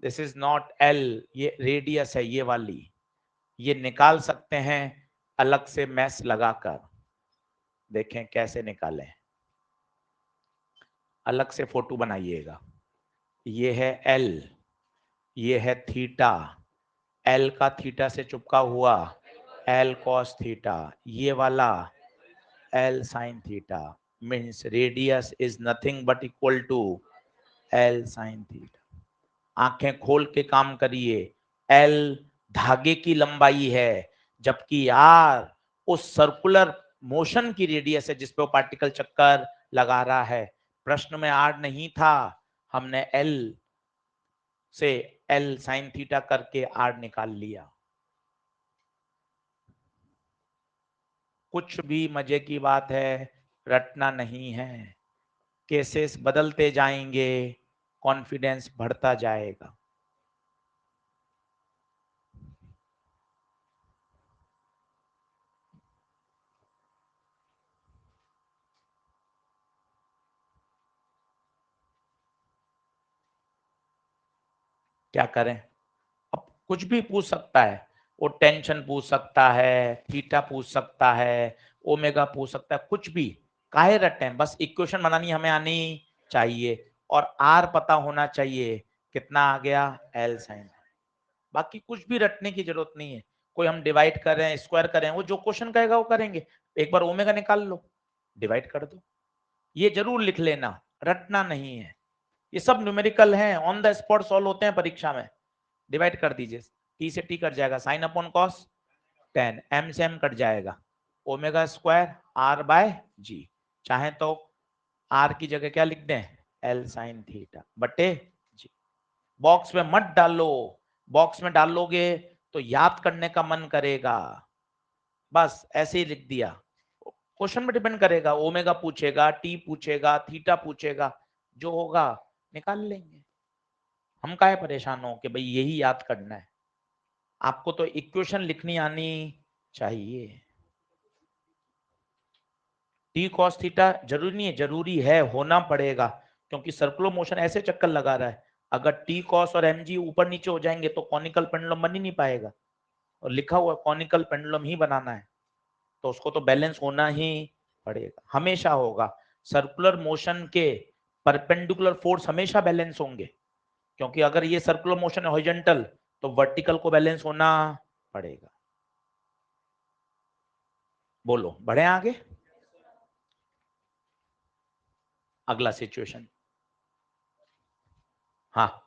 A: this is not L, ये रेडियस है ये वाली। ये निकाल सकते हैं अलग से मैस लगाकर। देखें कैसे निकालें, अलग से फोटो बनाइएगा। ये है एल, ये है थीटा, एल का थीटा से चिपका हुआ एल कॉस थीटा, ये वाला L sine theta, means radius is nothing but equal to L sine theta. आंखें खोल के काम करिए, एल धागे की लंबाई है, जबकि आर उस सर्कुलर मोशन की रेडियस है जिसपे वो पार्टिकल चक्कर लगा रहा है। प्रश्न में आर नहीं था, हमने एल से एल साइन थीटा करके आर निकाल लिया। कुछ भी मजे की बात है, रटना नहीं है। केसेस बदलते जाएंगे, कॉन्फिडेंस बढ़ता जाएगा। क्या करें? अब कुछ भी पूछ सकता है, वो टेंशन पूछ सकता है, थीटा पूछ सकता है, ओमेगा पूछ सकता है, कुछ भी। काहे रटें, बस इक्वेशन बनानी हमें आनी चाहिए और आर पता होना चाहिए। कितना आ गया? L sine. बाकी कुछ भी रटने की जरूरत नहीं है। कोई हम डिवाइड कर रहे हैं, स्क्वायर कर रहे हैं, वो जो क्वेश्चन कहेगा वो करेंगे। एक बार ओमेगा निकाल लो, डिवाइड कर दो, ये जरूर लिख लेना, रटना नहीं है। ये सब न्यूमेरिकल हैं, ऑन द स्पॉट सॉल्व होते हैं परीक्षा में। डिवाइड कर दीजिए, टी से टी कट जाएगा, साइन अपॉन कॉस 10, एम से एम कट जाएगा, ओमेगा स्क्वायर आर बाय जी। चाहे तो आर की जगह क्या लिख दें? एल साइन थीटा बटे जी। बॉक्स में मत डालो, बॉक्स में डालोगे तो याद करने का मन करेगा। बस ऐसे ही लिख दिया। क्वेश्चन में डिपेंड करेगा, ओमेगा पूछेगा, टी पूछेगा, थीटा पूछेगा, जो होगा निकाल लेंगे। हम काहे परेशान हो कि भाई यही याद करना है? आपको तो इक्वेशन लिखनी आनी चाहिए। टी कॉस थीटा जरूरी नहीं है, जरूरी है, होना पड़ेगा, क्योंकि सर्कुलर मोशन ऐसे चक्कर लगा रहा है। अगर टी कॉस और एम जी ऊपर नीचे हो जाएंगे तो कॉनिकल पेंडुलम बन ही नहीं पाएगा, और लिखा हुआ कॉनिकल पेंडुलम ही बनाना है, तो उसको तो बैलेंस होना ही पड़ेगा, हमेशा होगा। सर्कुलर मोशन के परपेंडिकुलर फोर्स हमेशा बैलेंस होंगे, क्योंकि अगर ये सर्कुलर मोशन है हॉरिजॉन्टल, तो वर्टिकल को बैलेंस होना पड़ेगा। बोलो, बढ़े आगे? अगला सिचुएशन। हाँ,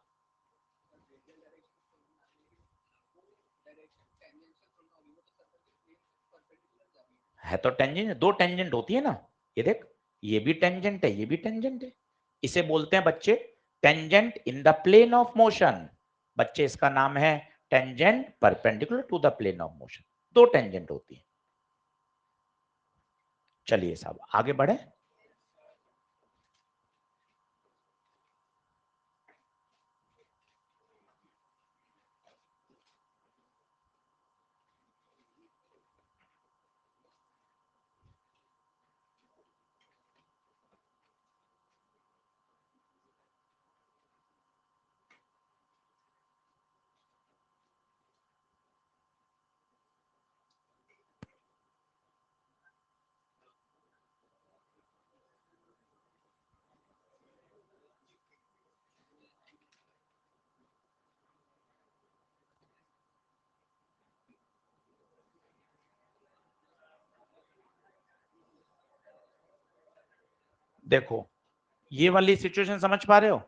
A: है तो टेंजेंट, दो टेंजेंट होती है ना, ये देख, ये भी टेंजेंट है, ये भी टेंजेंट है। इसे बोलते हैं बच्चे tangent in the plane of motion. बच्चे इसका नाम है tangent perpendicular to the plane of motion. दो टेंजेंट होती है। चलिए साहब आगे बढ़े। देखो, ये वाली सिचुएशन समझ पा रहे हो?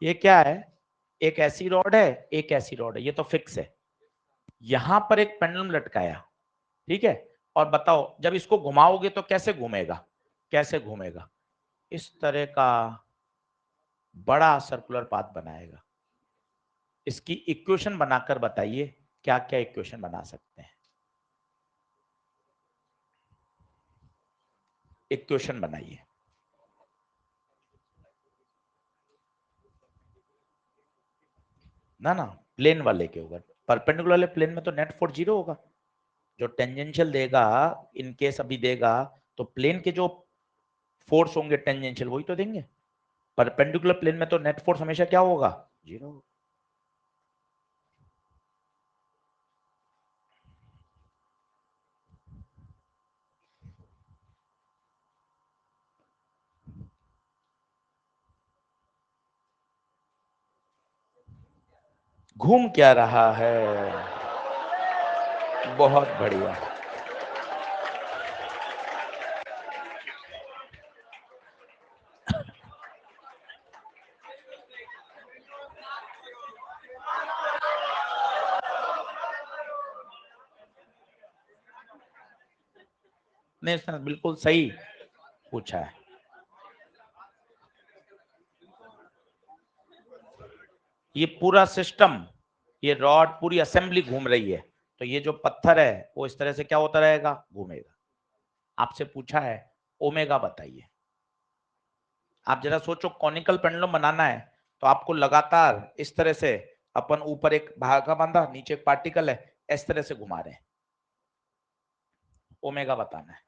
A: ये क्या है, एक ऐसी रॉड है, एक ऐसी रॉड है, ये तो फिक्स है। यहां पर एक पेंडुलम लटकाया, ठीक है, और बताओ जब इसको घुमाओगे तो कैसे घूमेगा? कैसे घूमेगा? इस तरह का बड़ा सर्कुलर पाथ बनाएगा। इसकी इक्वेशन बनाकर बताइए क्या क्या इक्वेशन बना सकते हैं। इक्वेशन बनाइए। ना प्लेन वाले के ऊपर, परपेंडिकुलर वाले प्लेन में तो नेट फोर्स 0 होगा। जो टेंजेंशियल देगा, इन केस अभी देगा, तो प्लेन के जो फोर्स होंगे टेंजेंशियल वही तो देंगे। परपेंडिकुलर प्लेन में तो नेट फोर्स हमेशा क्या होगा? 0। घूम क्या रहा है? बहुत बढ़िया। नहीं सर, बिल्कुल सही पूछा है। ये पूरा सिस्टम, ये रॉड पूरी असेंबली घूम रही है, तो ये जो पत्थर है वो इस तरह से क्या होता रहेगा? घूमेगा। आपसे पूछा है ओमेगा बताइए। आप जरा सोचो, कॉनिकल पेंडुलम बनाना है तो आपको लगातार इस तरह से, अपन ऊपर एक धागा बांधा, नीचे एक पार्टिकल है, इस तरह से घुमा रहे हैं। ओमेगा बताना है,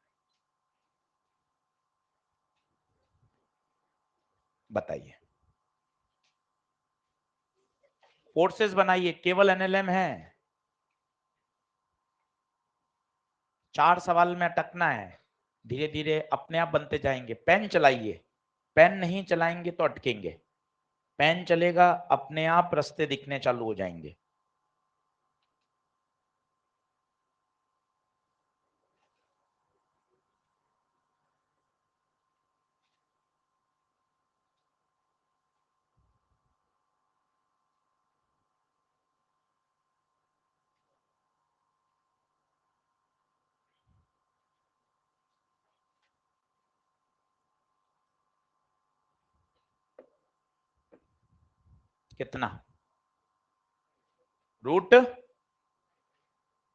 A: बताइए। फोर्सेस बनाइए, केवल एनएलएम है। 4 सवाल में अटकना है, धीरे धीरे अपने आप बनते जाएंगे। पेन चलाइए, पेन नहीं चलाएंगे तो अटकेंगे। पेन चलेगा, अपने आप रास्ते दिखने चालू हो जाएंगे। कितना? Root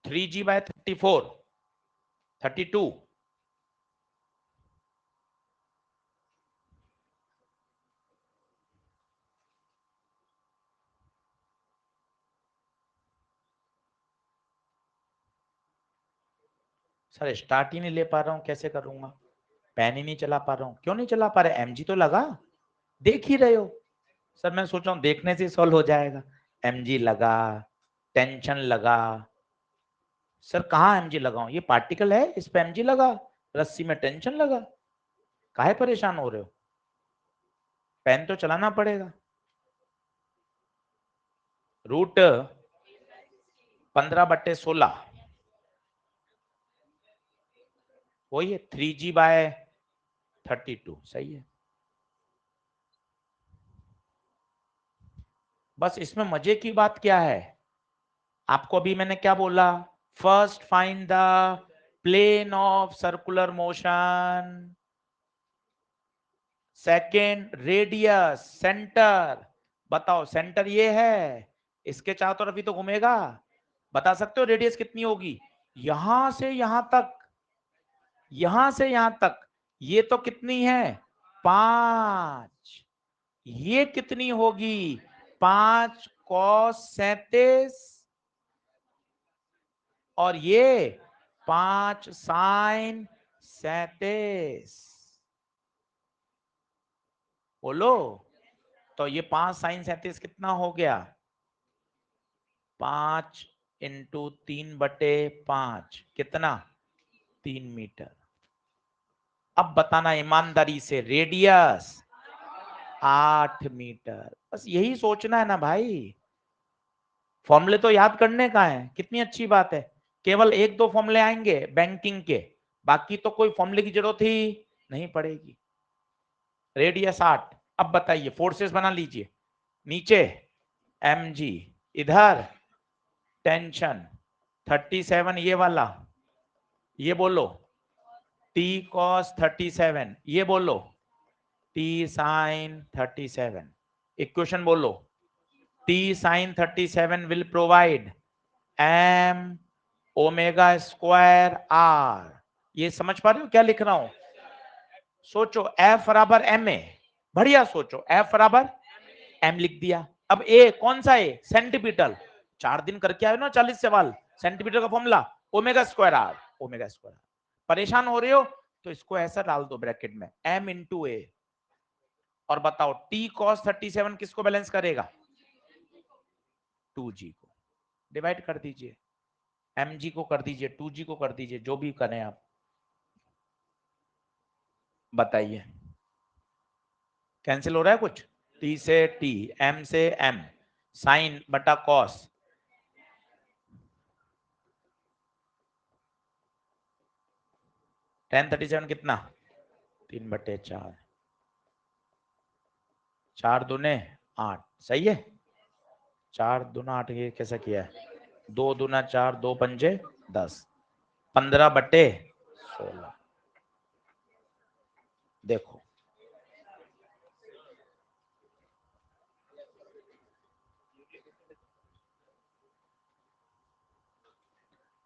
A: 3g/34, 32। सर स्टार्ट ही नहीं ले पा रहा हूं, कैसे करूंगा? पेन ही नहीं चला पा रहा हूं। क्यों नहीं चला पा रहे? एमजी तो लगा, देख ही रहे हो। सर मैं सोच रहा हूँ देखने से सॉल्व हो जाएगा। एमजी लगा, टेंशन लगा। सर कहाँ एमजी लगाऊं? ये पार्टिकल है, इस पे एमजी लगा, रस्सी में टेंशन लगा। काहे परेशान हो रहे हो? पेन तो चलाना पड़ेगा। रूट 15/16, वही है 3g/32, सही है। बस इसमें मजे की बात क्या है? आपको अभी मैंने क्या बोला? First find the plane of circular motion, second radius, centre. बताओ, सेंटर ये है, इसके चारों तरफ ही तो घूमेगा। बता सकते हो रेडियस कितनी होगी? यहां से यहां तक, यहां से यहां तक, ये तो कितनी है? 5। ये कितनी होगी? 5 cos 37, और ये 5 sin 37। बोलो, तो ये 5 sin 37 कितना हो गया? 5 × 3/5, कितना? 3 मीटर। अब बताना ईमानदारी से, रेडियस 8 मीटर। बस यही सोचना है ना भाई। फॉर्मूले तो याद करने का है, कितनी अच्छी बात है। केवल 1-2 फॉर्मूले आएंगे बैंकिंग के, बाकी तो कोई फॉर्मूले की जरूरत ही नहीं पड़ेगी। रेडियस 8। अब बताइए, फोर्सेस बना लीजिए। नीचे mg, इधर टेंशन 37, ये वाला, ये बोलो t cos 37, ये बोलो टी साइन 37, इक्वेशन बोलो, T sine 37 will provide M omega square R. ये समझ पा रहे हो क्या लिख रहा हूं? सोचो, एफ बराबर एम ए, बढ़िया सोचो, एफ बराबर एम लिख दिया। अब ए कौन सा है? सेंटीमीटर। 4 दिन करके आए ना 40 सवाल, सेंटीमीटर का formula omega square are, omega square. परेशान हो रहे हो तो इसको ऐसा डाल दो ब्रैकेट में, एम इंटू ए, और बताओ टी कॉस 37 किसको बैलेंस करेगा? 2g को। डिवाइड कर दीजिए, mg को कर दीजिए, 2g को कर दीजिए, जो भी करें आप। बताइए कैंसिल हो रहा है कुछ? t से t, m से m, साइन बटा कॉस, tan 37 कितना? 3/4, 4 दूने 8, सही है। 4 दूना 8, ये कैसा किया है? 2 दूना 4, 2 पंजे 10, 15/16। देखो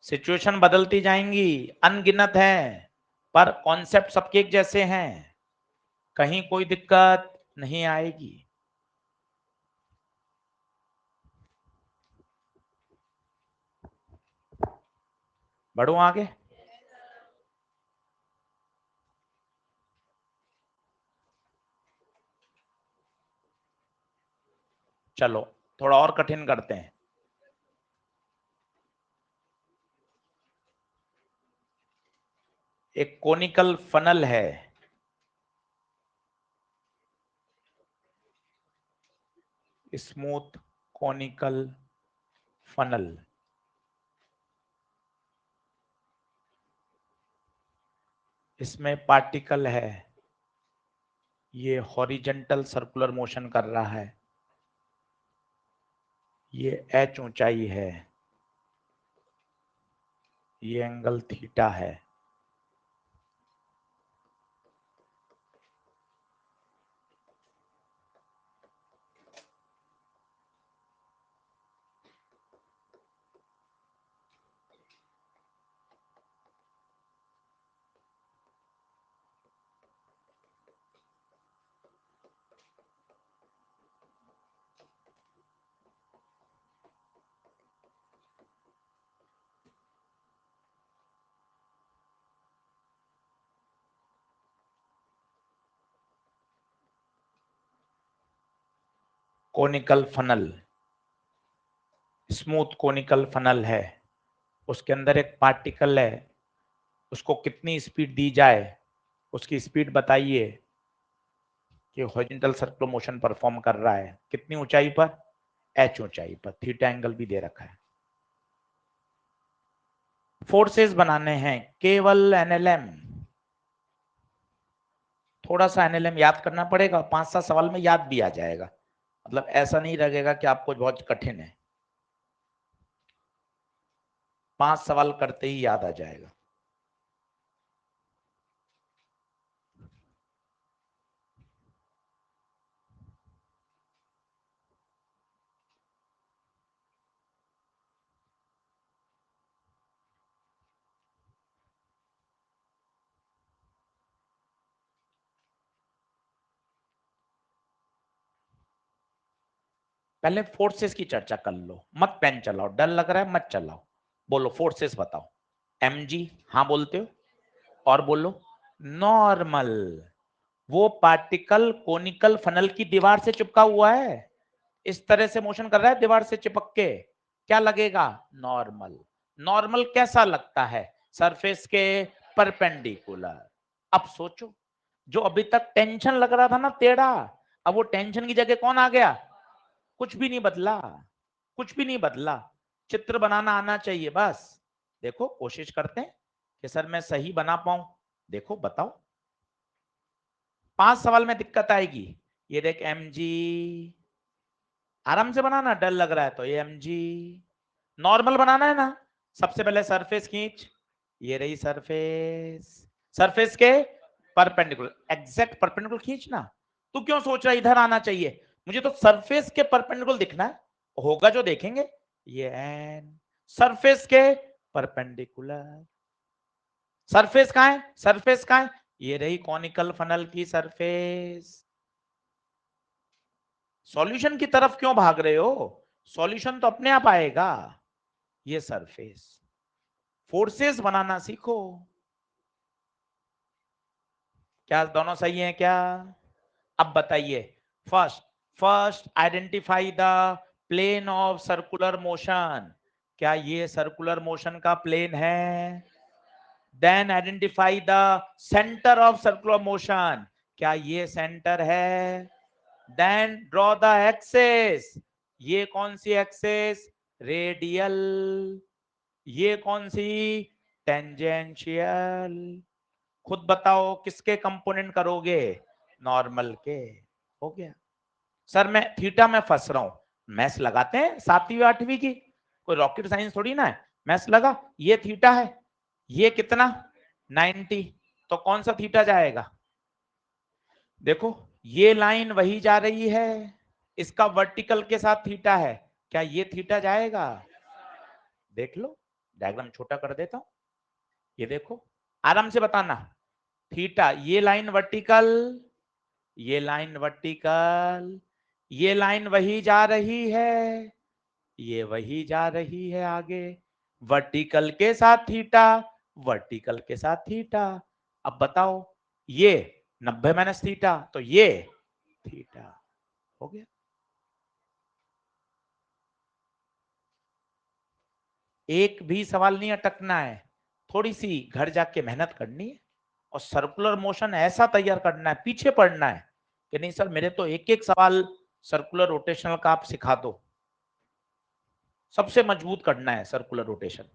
A: सिचुएशन बदलती जाएंगी, अनगिनत है, पर कॉन्सेप्ट सबके एक जैसे हैं, कहीं कोई दिक्कत नहीं आएगी। बढ़ो आगे। चलो थोड़ा और कठिन करते हैं। एक कोनिकल फनल है, स्मूथ कोनिकल फनल, इसमें पार्टिकल है, ये हॉरिजेंटल सर्कुलर मोशन कर रहा है, ये h ऊंचाई है, ये एंगल थीटा है। Conical funnel, smooth conical funnel है, उसके अंदर एक पार्टिकल है, उसको कितनी स्पीड दी जाए, उसकी स्पीड बताइए कि हॉरिजॉन्टल सर्कुलर मोशन परफॉर्म कर रहा है, कितनी ऊंचाई पर? h ऊंचाई पर, थीटा एंगल भी दे रखा है। फोर्सेस बनाने हैं, केवल एनएलएम, थोड़ा सा एनएलएम याद करना पड़ेगा, 5-7 सवाल में याद भी आ जाएगा, मतलब ऐसा नहीं लगेगा कि आपको बहुत कठिन है, 5 सवाल करते ही याद आ जाएगा। पहले फोर्सेस की चर्चा कर लो, मत पेन चलाओ, डर लग रहा है मत चलाओ, बोलो फोर्सेस बताओ। mg, हाँ बोलते हो, और बोलो नॉर्मल, वो पार्टिकल कोनिकल फनल की दीवार से चिपका हुआ है, इस तरह से मोशन कर रहा है दीवार से चिपक के, क्या लगेगा? नॉर्मल। नॉर्मल कैसा लगता है? सरफेस के परपेंडिकुलर। अब सोचो, जो अभी तक टेंशन लग रहा था ना टेढ़ा, अब वो टेंशन की जगह कौन आ गया? कुछ भी नहीं बदला, कुछ भी नहीं बदला, चित्र बनाना आना चाहिए बस। देखो कोशिश करते हैं कि सर मैं सही बना पाऊं, देखो बताओ, 5 सवाल में दिक्कत आएगी। ये देख mg, आराम से बनाना, डर लग रहा है तो ये mg, नॉर्मल बनाना है ना, सबसे पहले सरफेस खींच, ये रही सरफेस, सरफेस के परपेंडिकुलर, एग्जैक्ट परपेंडिकुलर खींचना, तू क्यों सोच रहा इधर आना चाहिए? मुझे तो सरफेस के परपेंडिकुलर दिखना है, होगा जो देखेंगे। ये एन सरफेस के परपेंडिकुलर, सरफेस कहां है? सरफेस कहां है? ये रही कॉनिकल फनल की सरफेस। सॉल्यूशन की तरफ क्यों भाग रहे हो? सॉल्यूशन तो अपने आप आएगा। ये सरफेस, फोर्सेस बनाना सीखो। क्या दोनों सही हैं क्या? अब बताइए, first first identify the plane of circular motion. क्या ये सर्कुलर मोशन का प्लेन है? Then identify the centre of circular motion. क्या ये सेंटर है? Then draw the axes. ये कौन सी एक्सेस? रेडियल। ये कौन सी? टेंजेंशियल। खुद बताओ किसके कंपोनेंट करोगे? नॉर्मल के। हो गया। सर मैं थीटा में फंस रहा हूं। मैथ्स लगाते हैं 7वीं 8वीं की, कोई रॉकेट साइंस थोड़ी ना है। मैथ्स लगा, ये थीटा है, ये कितना 90, तो कौन सा थीटा जाएगा? देखो ये लाइन वही जा रही है, इसका वर्टिकल के साथ थीटा है, क्या ये थीटा जाएगा? देख लो, डायग्राम छोटा कर देता हूं। ये देखो, आराम से बताना। थीटा, ये लाइन वर्टिकल, ये लाइन वर्टिकल, ये लाइन वही जा रही है, ये वही जा रही है आगे, वर्टिकल के साथ थीटा, वर्टिकल के साथ थीटा। अब बताओ, ये 90 माइनस थीटा, तो ये थीटा। हो गया। एक भी सवाल नहीं अटकना है, थोड़ी सी घर जाके मेहनत करनी है और सर्कुलर मोशन ऐसा तैयार करना है, पीछे पड़ना है कि नहीं सर मेरे तो एक एक सवाल सर्कुलर रोटेशनल का आप सिखा दो। सबसे मजबूत करना है सर्कुलर रोटेशन।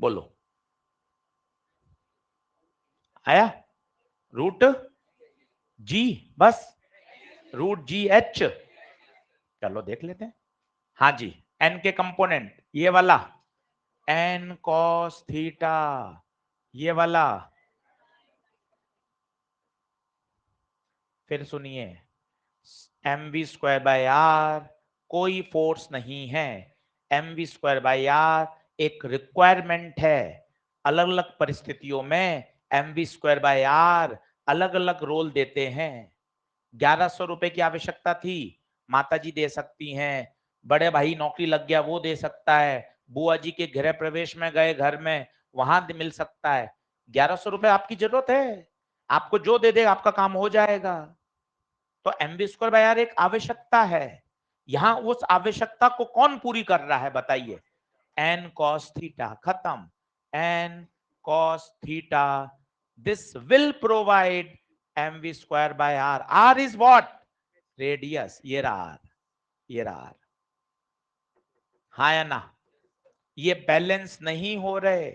A: बोलो, आया? रूट जी, बस रूट जी एच। चलो देख लेते हैं। हाँ जी, एन के कंपोनेंट ये वाला एन कॉस थीटा, ये वाला, फिर सुनिए, M V square by R कोई फोर्स नहीं है, M V square by R एक रिक्वायरमेंट है। अलग अलग परिस्थितियों में M V square by R अलग अलग रोल देते हैं। 1100 रुपए की आवश्यकता थी, माता जी दे सकती हैं, बड़े भाई नौकरी लग गया वो दे सकता है, बुआ जी के गृह प्रवेश में गए घर में वहां मिल सकता है। 1100 रुपए आपकी जरूरत है, आपको जो दे दे आपका काम हो जाएगा। तो M B square by R एक आवश्यकता है, यहां उस आवश्यकता को कौन पूरी कर रहा है बताइए? एन कॉस थीटा, खत्म। N cos theta, this will provide M V square by R. R is what? Radius. ये रहा आर, ये रहा आर। हाँ या ना? ये बैलेंस नहीं हो रहे।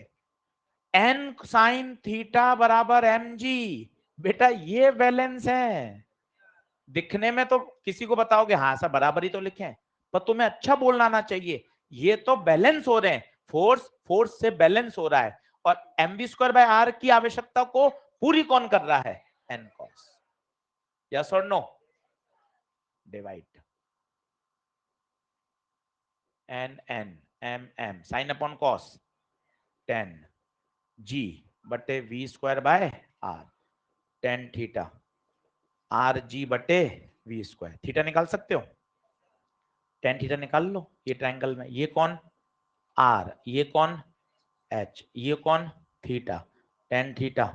A: एन साइन थीटा बराबर एम जी, बेटा ये बैलेंस है। दिखने में तो किसी को बताओगे हाँ सब बराबरी तो लिखे हैं, पर तुम्हें अच्छा बोलना आना चाहिए। ये तो बैलेंस हो रहे हैं, फोर्स फोर्स से बैलेंस हो रहा है, और M B square by R की आवश्यकता को पूरी कौन कर रहा है? N cos. यस और no? Divide N N M M sine upon cos 10 G बटे V square by R, 10 theta R G बटे वी स्क्वायर। थीटा निकाल सकते हो, 10 थीटा निकाल लो। ये ट्रायंगल में ये कौन? आर, ये कौन? एच, ये कौन? Theta. 10 theta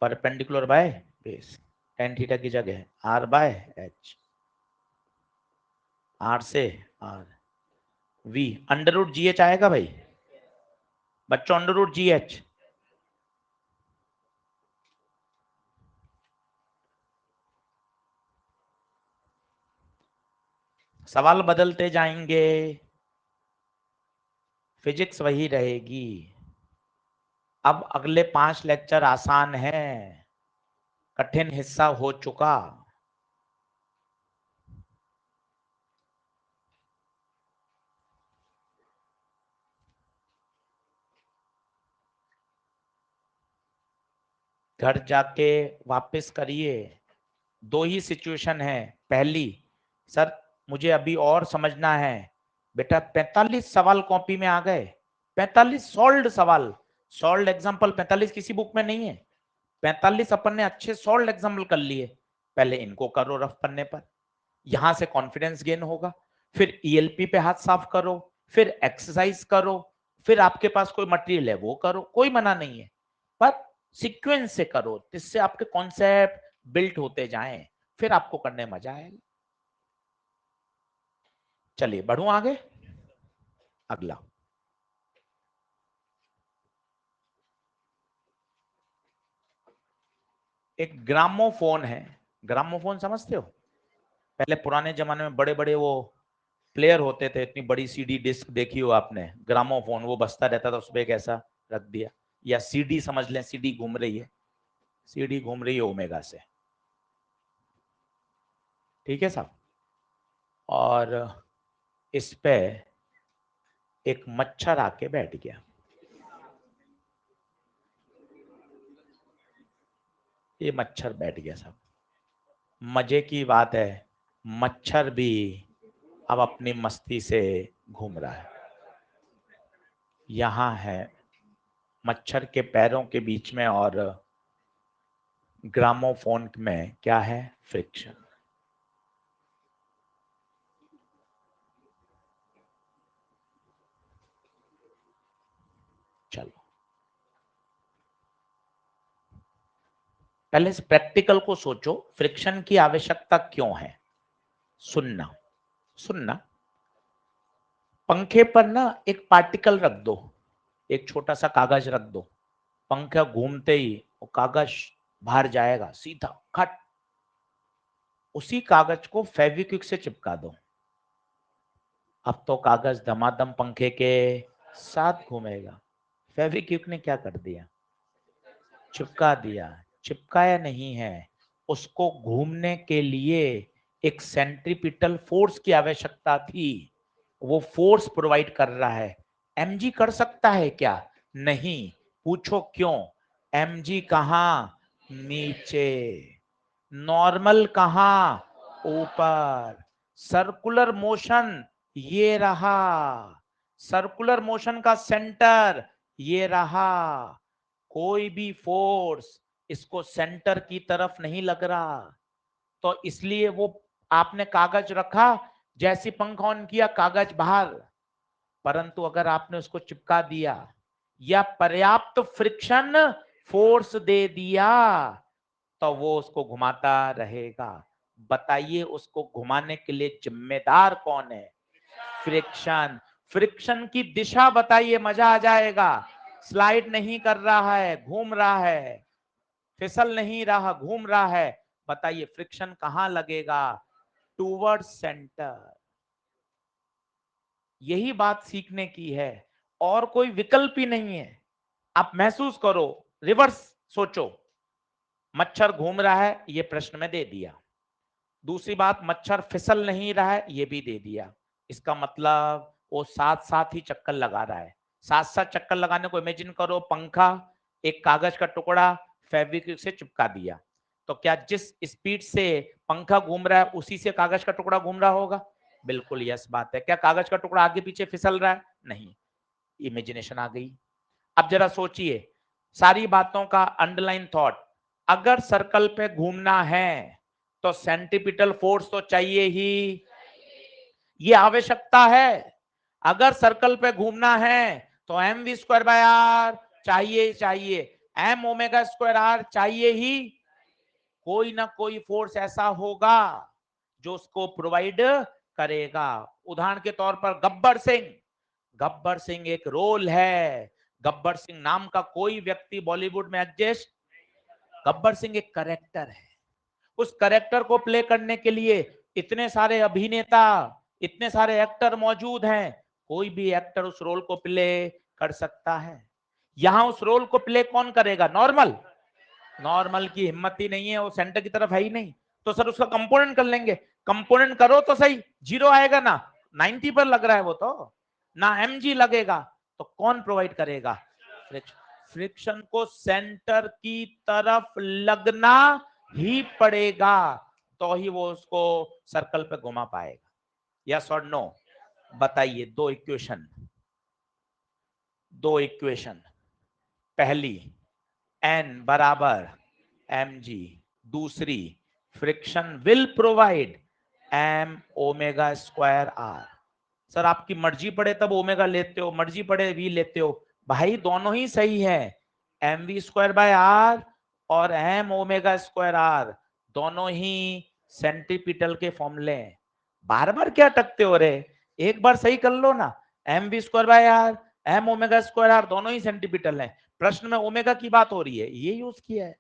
A: perpendicular by base, 10 theta की जगह आर बाय एच, आर से R, V under root G H आएगा भाई बच्चों, अंडर रूट जी एच। सवाल बदलते जाएंगे, फिजिक्स वही रहेगी। अब अगले 5 लेक्चर आसान है, कठिन हिस्सा हो चुका। घर जाके वापस करिए। दो ही सिचुएशन है। पहली, सर मुझे अभी और समझना है। बेटा 45 सवाल कॉपी में आ गए, 45 सॉल्व्ड सवाल, सॉल्व्ड एग्जांपल 45 किसी बुक में नहीं है। 45 अपन ने अच्छे सॉल्व्ड एग्जांपल कर लिए, पहले इनको करो रफ पन्ने पर, यहां से कॉन्फिडेंस गेन होगा। फिर ईएलपी पे हाथ साफ करो, फिर एक्सरसाइज करो, फिर आपके पास कोई मटेरियल है वो करो, कोई मना नहीं है, पर सीक्वेंस से करो जिससे आपके कॉन्सेप्ट बिल्ट होते जाएं, फिर आपको करने में मजा आएगा। चलिए बढ़ू आगे। अगला, एक ग्रामोफोन है। ग्रामोफोन समझते हो? पहले पुराने जमाने में बड़े बड़े वो प्लेयर होते थे, इतनी बड़ी सीडी डिस्क देखी हो आपने, ग्रामोफोन, वो बजता रहता था, उसपे एक ऐसा रख दिया, या सीडी समझ लें, सीडी घूम रही है, सीडी घूम रही है ओमेगा से, ठीक है साहब। और इस पे एक मच्छर आके बैठ गया। ये मच्छर बैठ गया साहब। मजे की बात है, मच्छर भी अब अपनी मस्ती से घूम रहा है। यहां है मच्छर के पैरों के बीच में, और ग्रामोफोन में क्या है? फ्रिक्शन। चलो पहले इस प्रैक्टिकल को सोचो, फ्रिक्शन की आवश्यकता क्यों है? सुनना, सुनना। पंखे पर ना एक पार्टिकल रख दो, एक छोटा सा कागज रख दो, पंखा घूमते ही वो कागज बाहर जाएगा सीधा खट। उसी कागज को फेविक्विक से चिपका दो। अब तो कागज धमाधम पंखे के साथ घूमेगा। फेविक्विक ने क्या कर दिया? चिपका दिया। चिपकाया नहीं है, उसको घूमने के लिए एक सेंट्रीपिटल फोर्स की आवश्यकता थी, वो फोर्स प्रोवाइड कर रहा है। एमजी कर सकता है क्या? नहीं। पूछो क्यों? एमजी कहां? नीचे। नॉर्मल कहां? ऊपर। सर्कुलर मोशन ये रहा, सर्कुलर मोशन का सेंटर ये रहा। कोई भी फोर्स इसको सेंटर की तरफ नहीं लग रहा, तो इसलिए वो, आपने कागज रखा, जैसी पंखा ऑन किया कागज बाहर, परंतु अगर आपने उसको चिपका दिया या पर्याप्त फ्रिक्शन फोर्स दे दिया तो वो उसको घुमाता रहेगा। बताइए उसको घुमाने के लिए जिम्मेदार कौन है? फ्रिक्शन। फ्रिक्शन की दिशा बताइए, मजा आ जाएगा। स्लाइड नहीं कर रहा है, घूम रहा है, फिसल नहीं रहा, घूम रहा है। बताइए फ्रिक्शन कहां लगेगा? Toward centre. यही बात सीखने की है, और कोई विकल्प ही नहीं है। आप महसूस करो, रिवर्स सोचो। मच्छर घूम रहा है, ये प्रश्न में दे दिया। दूसरी बात, मच्छर फिसल नहीं रहा है, ये भी दे दिया। इसका मतलब वो साथ साथ ही चक्कर लगा रहा है। साथ साथ चक्कर लगाने को इमेजिन करो, पंखा, एक कागज का टुकड़ा, फेविक्विक से चिपका दिया, तो क्या जिस स्पीड से पंखा घूम रहा है उसी से कागज का टुकड़ा घूम रहा होगा? बिल्कुल यस बात है। क्या कागज का टुकड़ा आगे पीछे फिसल रहा है? नहीं। इमेजिनेशन आ गई। अब जरा सोचिए, सारी बातों का अंडरलाइन थॉट, अगर सर्कल पे घूमना है तो सेंट्रीपिटल फोर्स तो चाहिए ही, ये आवश्यकता है। अगर सर्कल पे घूमना है तो M V square by R चाहिए, चाहिए एम ओमेगा स्क्वायर आर चाहिए ही। कोई ना कोई फोर्स ऐसा होगा जो उसको प्रोवाइड करेगा। उदाहरण के तौर पर गब्बर सिंह, गब्बर सिंह एक रोल है। गब्बर सिंह नाम का कोई व्यक्ति बॉलीवुड में एग्जिस्ट, गब्बर सिंह एक करेक्टर है। उस करेक्टर को प्ले करने के लिए इतने सारे अभिनेता, इतने सारे एक्टर मौजूद हैं, कोई भी एक्टर उस रोल को प्ले कर सकता है। यहां उस रोल को प्ले कौन करेगा? नॉर्मल। नॉर्मल की हिम्मत ही नहीं है, वो सेंटर की तरफ है ही नहीं, तो सर उसका कंपोनेंट कर लेंगे। कंपोनेंट करो तो सही, 0 आएगा ना, 90 पर लग रहा है वो तो, ना mg लगेगा, तो कौन प्रोवाइड करेगा? फ्रिक्शन को सेंटर की तरफ लगना ही पड़ेगा, तो ही वो उसको सर्कल पे घुमा पाएगा। यस और नो? बताइए। दो इक्वेशन, पहली n बराबर mg, दूसरी friction will provide m omega square r। Sir आपकी मर्जी पड़े तब ओमेगा लेते हो, मर्जी पड़े v लेते हो। भाई दोनों ही सही है, M V square by R और एम ओमेगा स्क्वायर आर दोनों ही सेंट्रीपिटल के फॉर्मूले हैं। बार बार क्या टकते हो रे, एक बार सही कर लो ना। M V square by R, M omega square R दोनों ही सेंट्रीपिटल हैं। प्रश्न में ओमेगा की बात हो रही है, ये यूज किया है।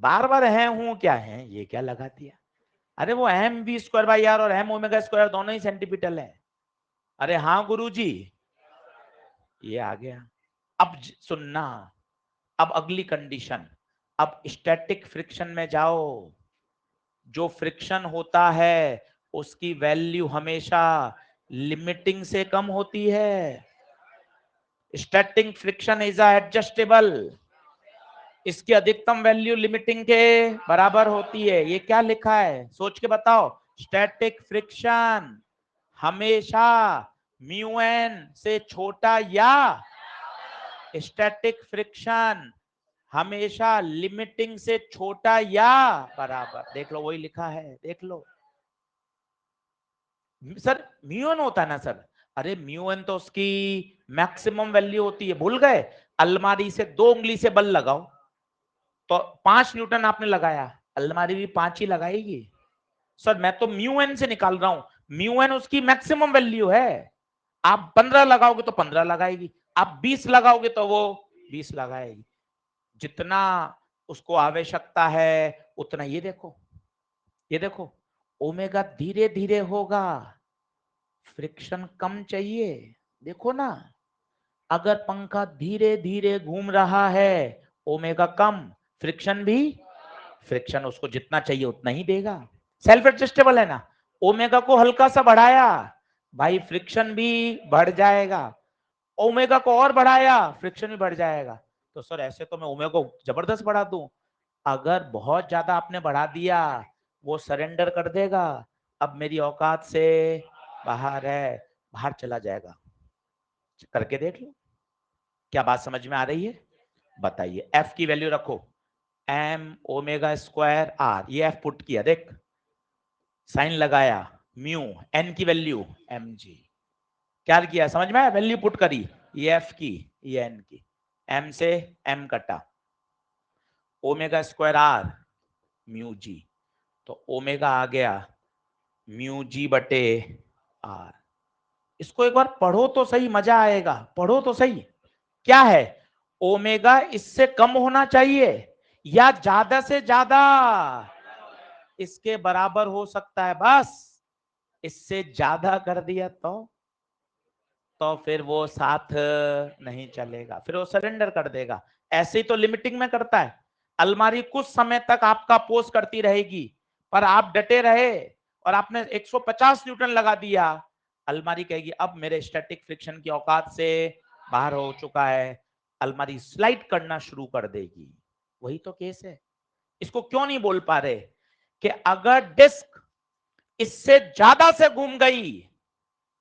A: बार बार है हूं क्या है, ये क्या लगा दिया। अरे वो M V square by R और एम ओमेगा स्क्वायर दोनों ही सेंट्रीपिटल है। अरे हाँ गुरुजी, ये आ गया। अब सुनना, अब अगली कंडीशन, अब स्टैटिक फ्रिक्शन में जाओ। जो फ्रिक्शन होता है उसकी वैल्यू हमेशा लिमिटिंग से कम होती है। स्टैटिक फ्रिक्शन इज एडजस्टेबल, इसकी अधिकतम वैल्यू लिमिटिंग के बराबर होती है। ये क्या लिखा है सोच के बताओ। स्टैटिक फ्रिक्शन हमेशा म्यू एन से छोटा या स्टैटिक फ्रिक्शन हमेशा लिमिटिंग से छोटा या बराबर। देख लो वही लिखा है, देख लो। सर म्यू एन होता है ना सर, अरे म्यू एन तो उसकी मैक्सिमम वैल्यू होती है, भूल गए। अलमारी से 2 उंगली से बल लगाओ तो 5 न्यूटन आपने लगाया, अलमारी भी 5 ही लगाएगी। सर मैं तो म्यू एन से निकाल रहा हूं, म्यू एन उसकी मैक्सिमम वैल्यू है। आप 15 लगाओगे तो 15 लगाएगी, आप 20 लगाओगे तो वो 20 लगाएगी। जितना उसको आवश्यकता है उतना। ये देखो, ये देखो, ओमेगा धीरे धीरे होगा, फ्रिक्शन कम चाहिए। देखो ना, अगर पंखा धीरे धीरे घूम रहा है ओमेगा कम, फ्रिक्शन भी, फ्रिक्शन उसको जितना चाहिए उतना ही देगा। सेल्फ एडजस्टेबल है ना। ओमेगा को हल्का सा बढ़ाया भाई, फ्रिक्शन भी बढ़ जाएगा। ओमेगा को और बढ़ाया, फ्रिक्शन भी बढ़ जाएगा। तो सर ऐसे तो मैं ओमेगा को जबरदस्त बढ़ा दूं, अगर बहुत ज्यादा आपने बढ़ा दिया वो सरेंडर कर देगा, अब मेरी औकात से बाहर है, बाहर चला जाएगा। करके देख लो, क्या बात समझ में आ रही है? बताइए। एफ की वैल्यू रखो, एम ओमेगा स्क्वायर आर, ये एफ पुट किया, देख साइन लगाया, म्यू एन की वैल्यू एम जी, क्या किया समझ में आया, वैल्यू पुट करी, ये एफ की ये एन की, एम से एम कटा, omega square R mu G, तो ओमेगा आ गया म्यू जी बटे आर। इसको एक बार पढ़ो तो सही, मजा आएगा, पढ़ो तो सही। क्या है, ओमेगा इससे कम होना चाहिए या ज्यादा से ज्यादा इसके बराबर हो सकता है, बस इससे ज्यादा कर दिया तो फिर वो साथ नहीं चलेगा, फिर वो सरेंडर कर देगा। ऐसे ही तो लिमिटिंग में करता है। अलमारी कुछ समय तक आपका पोस्ट करती रहेगी, पर आप डटे रहे और आपने 150 न्यूटन लगा दिया, अलमारी कहेगी अब मेरे स्टैटिक फ्रिक्शन की औकात से बाहर हो चुका है, अलमारी स्लाइड करना शुरू कर देगी। वही तो केस है। इसको क्यों नहीं बोल पा रहे कि अगर डिस्क इससे ज्यादा से घूम गई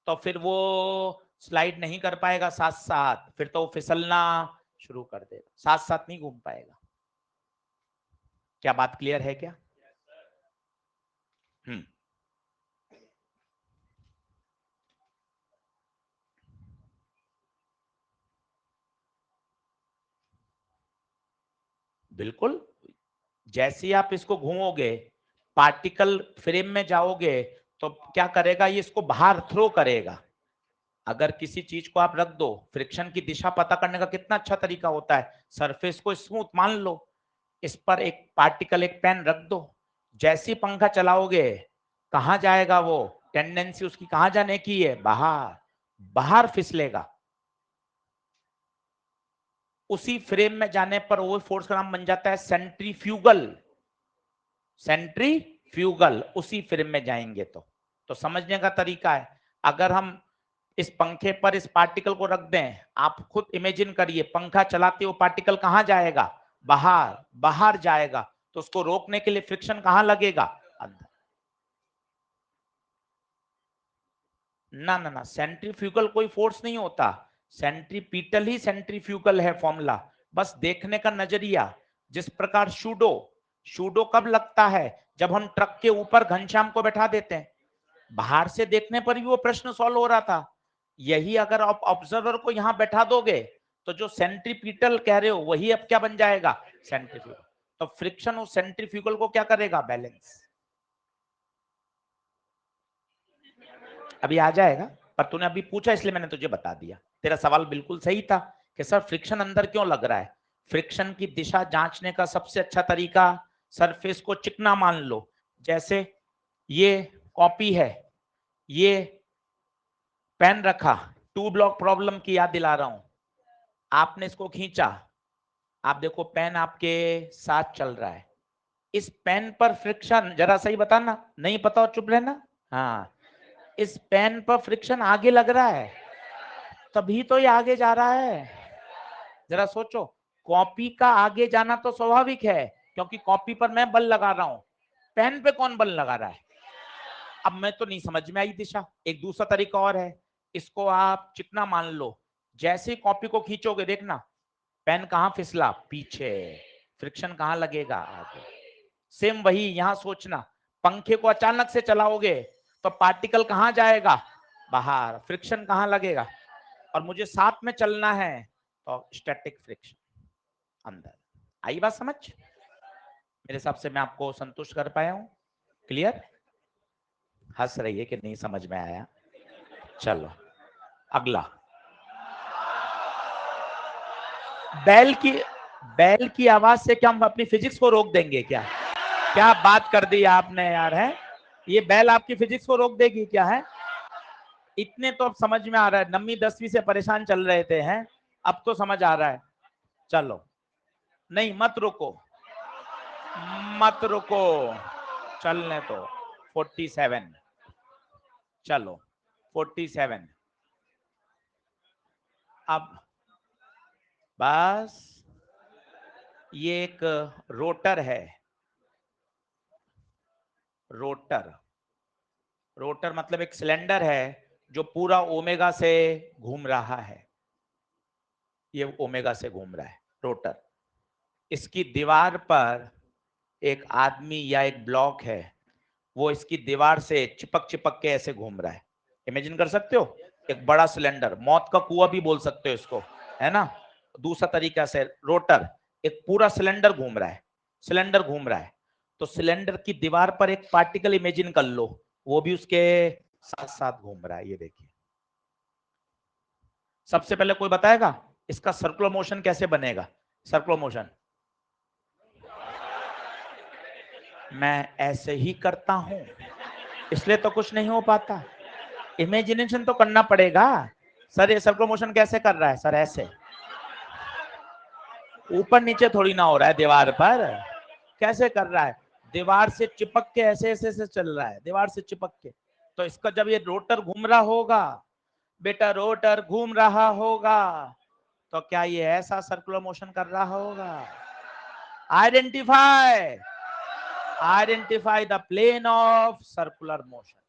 A: तो फिर वो स्लाइड नहीं कर पाएगा साथ साथ, फिर तो वो फिसलना शुरू कर देगा, साथ साथ नहीं घूम पाएगा। क्या बात क्लियर है क्या? बिल्कुल। जैसे ही आप इसको घूमोगे, पार्टिकल फ्रेम में जाओगे तो क्या करेगा, ये इसको बाहर थ्रो करेगा। अगर किसी चीज को आप रख दो, फ्रिक्शन की दिशा पता करने का कितना अच्छा तरीका होता है, सरफेस को स्मूथ मान लो, इस पर एक पार्टिकल एक पेन रख दो, जैसी पंखा चलाओगे कहां जाएगा वो, टेंडेंसी उसकी कहां जाने की है, बाहर, बाहर फिसलेगा। उसी फ्रेम में जाने पर वो फोर्स का नाम बन जाता है सेंट्रीफ्यूगल, सेंट्रीफ्यूगल, उसी फ्रेम में जाएंगे तो समझने का तरीका है। अगर हम इस पंखे पर इस पार्टिकल को रख दें, आप खुद इमेजिन करिए, पंखा चलाते हुए पार्टिकल कहां जाएगा? बाहर, बाहर जाएगा। तो उसको रोकने के लिए फ्रिक्शन कहां लगेगा? अंदर। ना ना ना, सेंट्रीफ्यूगल कोई फोर्स नहीं होता, सेंट्रीपिटल ही सेंट्रीफ्यूगल है फॉर्मूला, बस देखने का नजरिया। जिस प्रकार शूडो, शूडो कब लगता है? जब हम ट्रक के ऊपर घनश्याम को बैठा देते हैं। बाहर से देखने पर भी वो प्रश्न सॉल्व हो रहा था। यही अगर आप ऑब्जर्वर को यहां बैठा दोगे तो जो सेंट्रीपिटल कह रहे हो वही अब क्या बन जाएगा? सेंट्रीफ्यूगल। तो फ्रिक्शन उस सेंट्रीफ्यूगल को क्या करेगा? बैलेंस। अभी आ जाएगा, पर तूने अभी पूछा इसलिए मैंने तुझे बता दिया। तेरा सवाल बिल्कुल सही था कि सर फ्रिक्शन अंदर क्यों लग रहा है। फ्रिक्शन की दिशा जांचने का सबसे अच्छा तरीका, सरफेस को चिकना मान लो। जैसे ये कॉपी है, ये पेन रखा, टू ब्लॉक प्रॉब्लम की याद दिला रहा हूं। आपने इसको खींचा, आप देखो पेन आपके साथ चल रहा है। इस पेन पर फ्रिक्शन जरा सही बताना, नहीं पता और चुप रहना। हाँ, इस पेन पर फ्रिक्शन आगे लग रहा है, तभी तो ये आगे जा रहा है। जरा सोचो, कॉपी का आगे जाना तो स्वाभाविक है क्योंकि कॉपी पर मैं बल लगा रहा हूं, पेन पे कौन बल लगा रहा है? अब मैं तो नहीं समझ में आई दिशा। एक दूसरा तरीका और है, इसको आप चिकना मान लो। जैसे कॉपी को खींचोगे देखना, पेन कहां फिसला? पीछे। फ्रिक्शन कहां लगेगा? आगे। सेम वही यहां सोचना, पंखे को अचानक से चलाओगे तो पार्टिकल कहां जाएगा? बाहर। फ्रिक्शन कहां लगेगा? और मुझे साथ में चलना है तो स्टैटिक फ्रिक्शन अंदर। आई बात समझ? मेरे हिसाब से मैं आपको संतुष्ट कर पाया हूं। क्लियर? हंस रही है कि नहीं समझ में आया? चलो अगला। बैल की आवाज से क्या हम अपनी फिजिक्स को रोक देंगे क्या? क्या बात कर दी आपने यार, है ये बैल आपकी फिजिक्स को रोक देगी क्या? है इतने तो अब समझ में आ रहा है, 9वीं 10वीं से परेशान चल रहे थे, हैं अब तो समझ आ रहा है। चलो, नहीं मत रुको, मत रुको, चलने तो 47। चलो 47। अब बस ये एक रोटर है, रोटर। रोटर मतलब एक सिलेंडर है जो पूरा ओमेगा से घूम रहा है। ये ओमेगा से घूम रहा है रोटर। इसकी दीवार पर एक आदमी या एक ब्लॉक है, वो इसकी दीवार से चिपक चिपक के ऐसे घूम रहा है। इमेजिन कर सकते हो, एक बड़ा सिलेंडर, मौत का कुआं भी बोल सकते हो इसको, है ना। दूसरा तरीका से रोटर, एक पूरा सिलेंडर घूम रहा है, सिलेंडर घूम रहा है। तो सिलेंडर की दीवार पर एक पार्टिकल इमेजिन कर लो, वो भी उसके साथ साथ घूम रहा है। ये देखिए, सबसे पहले कोई बताएगा इसका सर्कुलर मोशन कैसे बनेगा? सर्कुलर मोशन मैं ऐसे ही करता हूं, इसलिए तो कुछ नहीं हो पाता। इमेजिनेशन तो करना पड़ेगा। सर ये सर्कुलर मोशन कैसे कर रहा है? सर ऐसे, ऊपर नीचे थोड़ी ना हो रहा है, दीवार पर कैसे कर रहा है? दीवार से चिपक के ऐसे ऐसे से चल रहा है, दीवार से चिपक के। तो इसका जब ये रोटर घूम रहा होगा, बेटा रोटर घूम रहा होगा, तो क्या ये ऐसा सर्कुलर मोशन कर रहा होगा? Identify, identify the plane of circular motion.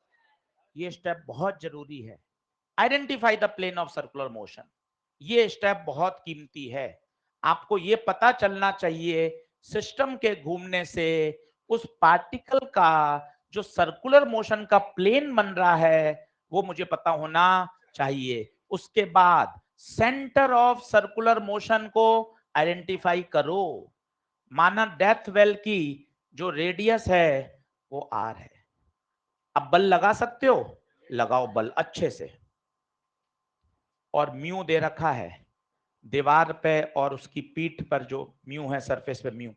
A: ये स्टेप बहुत जरूरी है। Identify the plane of circular motion, ये स्टेप बहुत कीमती है। आपको ये पता चलना चाहिए सिस्टम के घूमने से उस पार्टिकल का जो सर्कुलर मोशन का प्लेन बन रहा है वो मुझे पता होना चाहिए। उसके बाद सेंटर ऑफ सर्कुलर मोशन को आइडेंटिफाई करो। माना डेथ वेल की जो रेडियस है वो आर है। अब बल लगा सकते हो, लगाओ बल अच्छे से। और म्यू दे रखा है दीवार पे और उसकी पीठ पर, जो म्यू है सरफेस पे, म्यू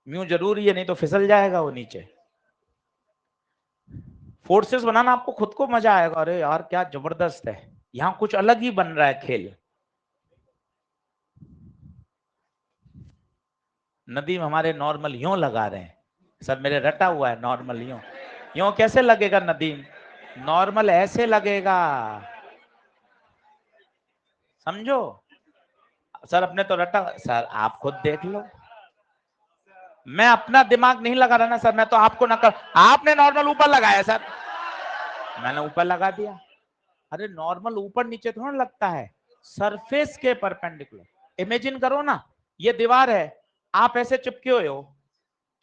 A: म्यू जरूरी है, नहीं तो फिसल जाएगा वो नीचे। फोर्सेस बनाना आपको खुद को मजा आएगा, अरे यार क्या जबरदस्त है, यहाँ कुछ अलग ही बन रहा है खेल। नदीम हमारे नॉर्मल यूं लगा रहे हैं, सर मेरे रटा हुआ है नॉर्मल यूं। यूं कैसे लगेगा नदीम? नॉर्मल ऐसे लगेगा। समझो सर, अपने तो रटा सर, आप खुद देख लो, मैं अपना दिमाग नहीं लगा रहा ना सर, मैं तो आपको नकल, आपने नॉर्मल ऊपर लगाया सर, मैंने ऊपर लगा दिया। अरे नॉर्मल ऊपर नीचे थोड़ा लगता है, सरफेस के परपेंडिकुलर। इमेजिन करो ना, ये दीवार है, आप ऐसे चिपके हुए हो,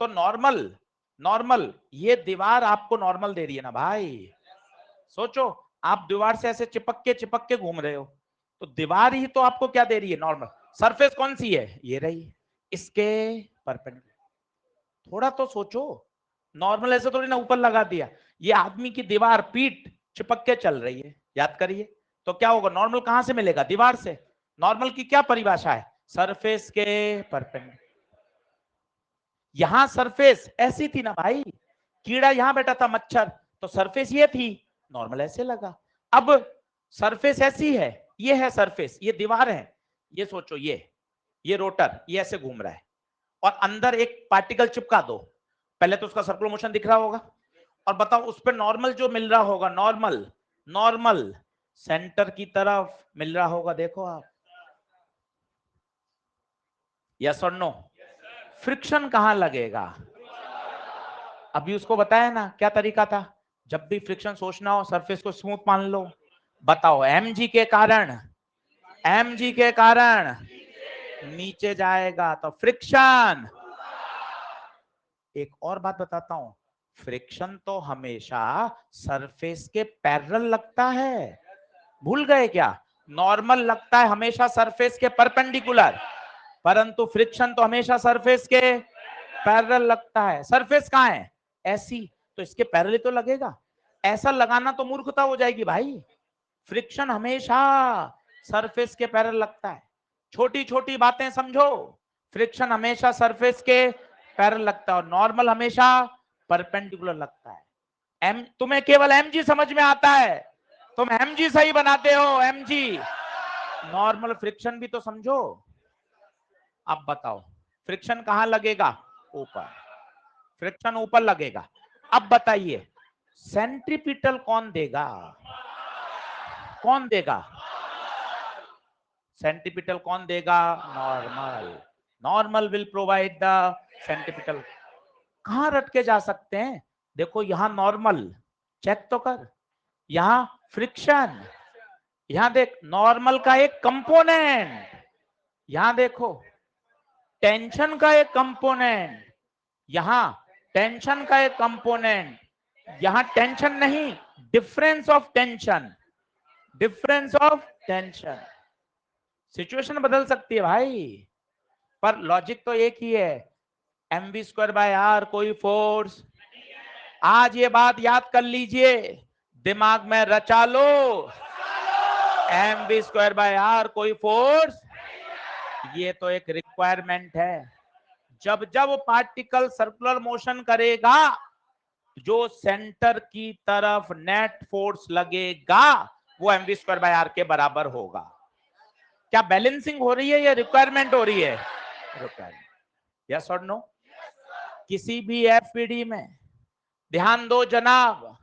A: तो नॉर्मल नॉर्मल ये दीवार आपको नॉर्मल दे रही है ना भाई। सोचो, आप दीवार से ऐसे चिपक के घूम रहे हो, तो दीवार ही तो आपको क्या दे रही है, नॉर्मल। सरफेस कौन सी है, ये रही, इसके परपेंडिकुलर। थोड़ा तो सोचो, नॉर्मल ऐसे थोड़ी ना ऊपर लगा दिया, ये आदमी की दीवार पीठ चिपक के चल रही है, याद करिए। तो क्या होगा, नॉर्मल कहां से मिलेगा, दीवार से। नॉर्मल की क्या परिभाषा है, सरफेस के परपेंडिकुलर। यहां सरफेस ऐसी थी ना भाई, कीड़ा यहां बैठा था, मच्छर, तो सरफेस ये थी, नॉर्मल ऐसे लगा। अब सरफेस ऐसी है, ये है सरफेस, ये दीवार है, ये सोचो, ये रोटर ये ऐसे घूम रहा है, और अंदर एक पार्टिकल चिपका दो, पहले तो उसका सर्कुलर मोशन दिख रहा होगा, और बताओ उस पर नॉर्मल जो मिल रहा होगा, नॉर्मल नॉर्मल सेंटर की तरफ मिल रहा होगा, देखो आप, यस और नो। फ्रिक्शन कहां लगेगा, अभी उसको बताया ना क्या तरीका था, जब भी फ्रिक्शन सोचना हो, सरफेस को स्मूथ मान लो। बताओ, mg के कारण, mg के कारण नीचे जाएगा, तो फ्रिक्शन। एक और बात बताता हूं, फ्रिक्शन तो हमेशा सरफेस के पैरेलल लगता है, भूल गए क्या। नॉर्मल लगता है हमेशा सरफेस के परपेंडिकुलर, परंतु फ्रिक्शन तो हमेशा सरफेस के पैरेलल लगता है। सरफेस कहां है, ऐसी, तो इसके पैरेलल तो लगेगा, ऐसा लगाना तो मूर्खता हो जाएगी भाई। फ्रिक्शन हमेशा सरफेस के पैरेलल लगता है, छोटी छोटी बातें समझो, फ्रिक्शन हमेशा सरफेस के पैरेलल लगता है, और नॉर्मल हमेशा परपेंडिकुलर लगता है। एम, तुम्हें केवल mg समझ में आता है, तुम mg सही बनाते हो, mg, नॉर्मल फ्रिक्शन भी तो समझो। अब बताओ, फ्रिक्शन कहां लगेगा, ऊपर, फ्रिक्शन ऊपर लगेगा। अब बताइए, सेंट्रीपिटल कौन देगा, कौन देगा, सेंट्रीपिटल कौन देगा, normal. Normal will provide the centripetal. कहां रट के जा सकते हैं, देखो यहां नॉर्मल, चेक तो कर, यहां फ्रिक्शन, यहां देख नॉर्मल का एक कंपोनेंट, यहां देखो टेंशन का एक कंपोनेंट, यहां टेंशन का एक कंपोनेंट, यहां टेंशन नहीं, difference of tension, difference of tension. Situation बदल सकती है भाई, पर लॉजिक तो एक ही है, mv²/r कोई फोर्स। आज ये बात याद कर लीजिए, दिमाग में रचा लो, mv²/r कोई फोर्स, ये तो एक रिक्वायरमेंट है। जब जब पार्टिकल सर्कुलर मोशन करेगा, जो सेंटर की तरफ नेट फोर्स लगेगा वो mv²/r के बराबर होगा। क्या बैलेंसिंग हो रही है या रिक्वायरमेंट हो रही है, रिक्वायरमेंट, यस और नो। किसी भी एफपीडी में, ध्यान दो जनाब,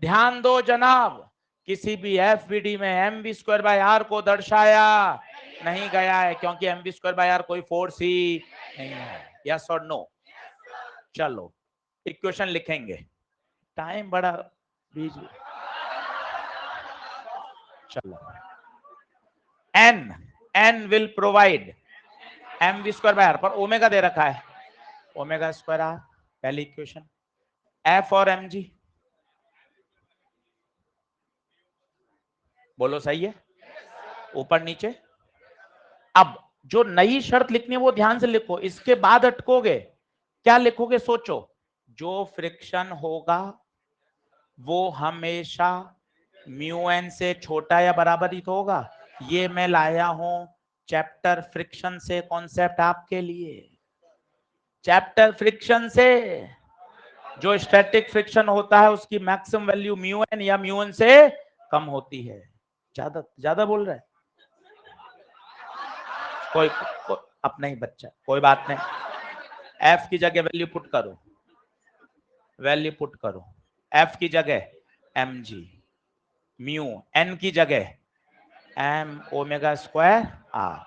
A: ध्यान दो जनाब, किसी भी एफपीडी में mv²/r को दर्शाया नहीं गया है, क्योंकि mv²/r कोई फोर्स ही नहीं है, यस और नो। चलो इक्वेशन लिखेंगे, टाइम बड़ा बिजी, चलो, n विल प्रोवाइड mv²/r, पर ओमेगा दे रखा है, ओमेगा²r, पहली इक्वेशन। f और mg, बोलो सही है, ऊपर नीचे। अब जो नई शर्त लिखनी है वो ध्यान से लिखो, इसके बाद अटकोगे, क्या लिखोगे सोचो, जो फ्रिक्शन होगा वो हमेशा μn से छोटा या बराबर ही तो होगा। ये मैं लाया हूं चैप्टर फ्रिक्शन से, कॉन्सेप्ट आपके लिए, चैप्टर फ्रिक्शन से। जो स्टैटिक फ्रिक्शन होता है उसकी मैक्सिमम वैल्यू μn या μn से कम होती है। ज्यादा ज्यादा बोल रहा है कोई अपना ही बच्चा, कोई बात नहीं, एफ की जगह वैल्यू पुट करो, वैल्यू पुट करो, एफ की जगह mg, म्यू, एन की जगह M omega square R,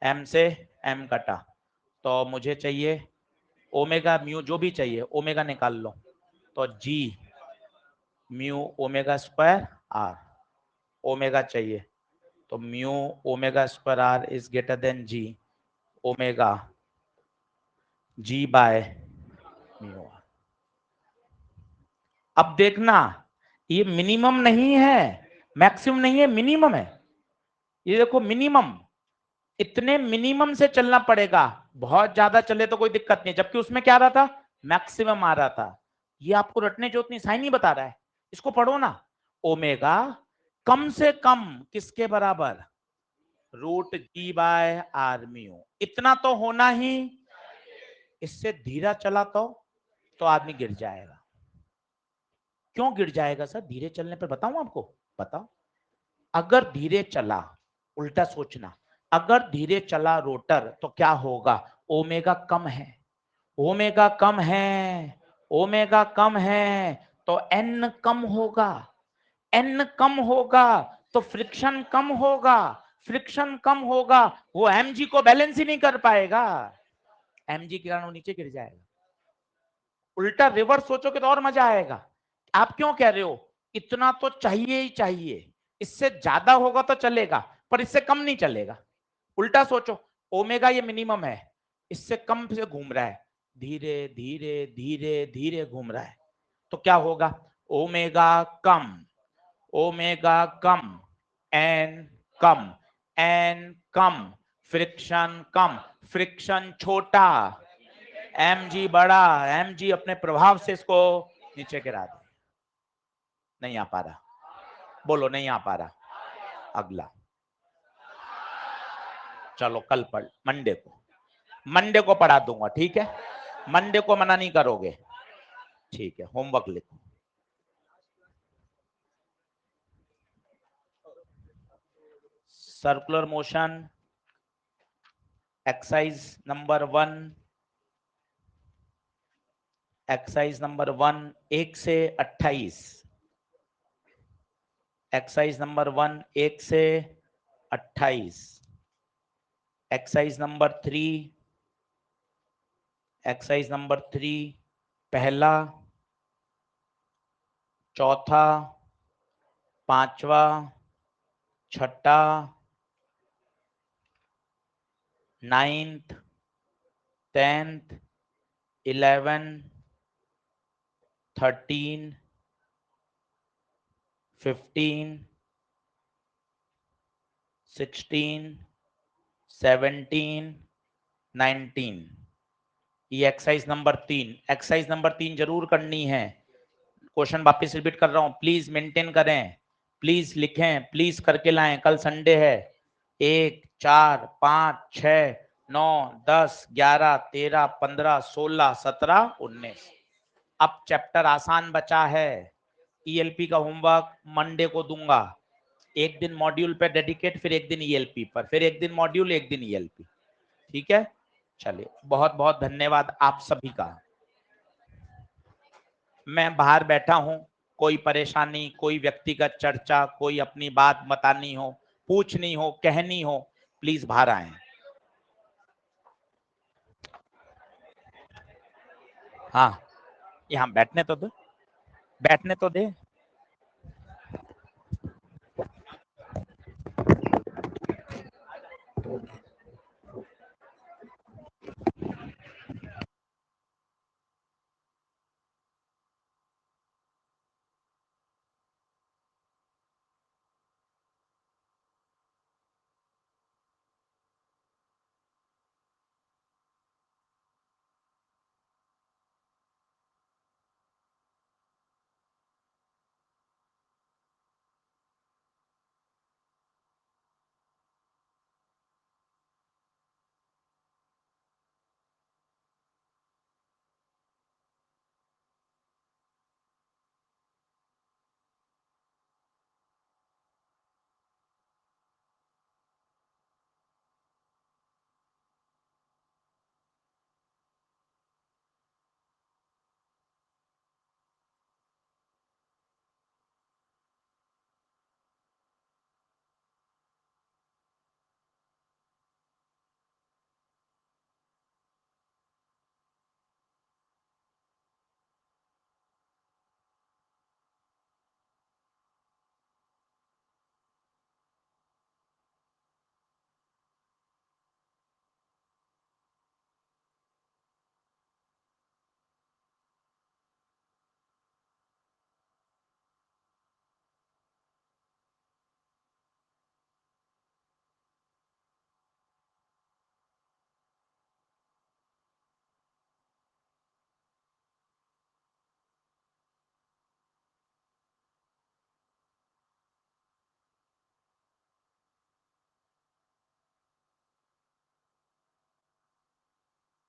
A: M से एम कटा, तो मुझे चाहिए ओमेगा म्यू, जो भी चाहिए ओमेगा निकाल लो, तो g mu omega square are, omega चाहिए तो mu omega square r is greater than g omega g by mu r. अब देखना, ये मिनिमम नहीं है, मैक्सिमम नहीं है, मिनिमम है। ये देखो मिनिमम, इतने मिनिमम से चलना पड़ेगा, बहुत ज्यादा चले तो कोई दिक्कत नहीं, जबकि उसमें क्या आ रहा था, मैक्सिमम आ रहा था। ये आपको रटने जो उतनी साइन नहीं बता रहा है, इसको पढ़ो ना। ओमेगा कम से कम किसके बराबर, root G by R mu, इतना तो होना ही, इससे धीरा चला तो आदमी गिर जाएगा। क्यों गिर जाएगा सर धीरे चलने पर, बताऊं आपको, बताओ। अगर धीरे चला, उल्टा सोचना, अगर धीरे चला रोटर तो क्या होगा, ओमेगा कम है, ओमेगा कम है, ओमेगा कम है, तो एन कम होगा, एन कम होगा तो फ्रिक्शन कम होगा, फ्रिक्शन कम होगा, वो एमजी को बैलेंस ही नहीं कर पाएगा, एमजी के कारण वो नीचे गिर जाएगा। उल्टा रिवर्स सोचोगे तो और मजा आएगा। आप क्यों कह रहे हो, इतना तो चाहिए ही चाहिए, इससे ज्यादा होगा तो चलेगा पर इससे कम नहीं चलेगा। उल्टा सोचो, ओमेगा ये मिनिमम है, इससे कम से घूम रहा है, धीरे धीरे धीरे धीरे घूम रहा है, तो क्या होगा, ओमेगा कम, ओमेगा कम, एन कम, एन कम, फ्रिक्शन कम, फ्रिक्शन छोटा, एम जी बड़ा, एम जी अपने प्रभाव से इसको नीचे गिरा दे। नहीं आ पा रहा, बोलो नहीं आ पा रहा। अगला, चलो कल पढ़, मंडे को पढ़ा दूंगा, ठीक है, मंडे को मना नहीं करोगे, ठीक है, होमवर्क लिखो। Circular motion exercise number 1, exercise number 1 1 से 28, एक्सरसाइज नंबर 1 1 से 28, एक्सरसाइज नंबर 3, एक्सरसाइज नंबर 3 पहला, चौथा, पांचवा, छठा, 9th, 10th, 11, 13, 15, 16, 17, 19। ये एक्सरसाइज नंबर 3, एक्सरसाइज नंबर 3 जरूर करनी है। क्वेश्चन वापस रिपीट कर रहा हूं, प्लीज मेंटेन करें, प्लीज लिखें, प्लीज करके लाएं, कल संडे है। 1 4 5 6 9 10 11 13 15 16 17 19। अब चैप्टर आसान बचा है, ईएलपी का होमवर्क मंडे को दूंगा, एक दिन मॉड्यूल पे डेडिकेट, फिर एक दिन ईएलपी पर, फिर एक दिन मॉड्यूल, एक दिन ईएलपी, ठीक है। चलिए, बहुत बहुत धन्यवाद आप सभी का। मैं बाहर बैठा हूं, कोई परेशानी, कोई व्यक्तिगत चर्चा, कोई अपनी बात बतानी हो, पूछनी हो, कहनी हो, प्लीज बाहर आए। हाँ, यहाँ बैठने तो दो, बैठने तो दे।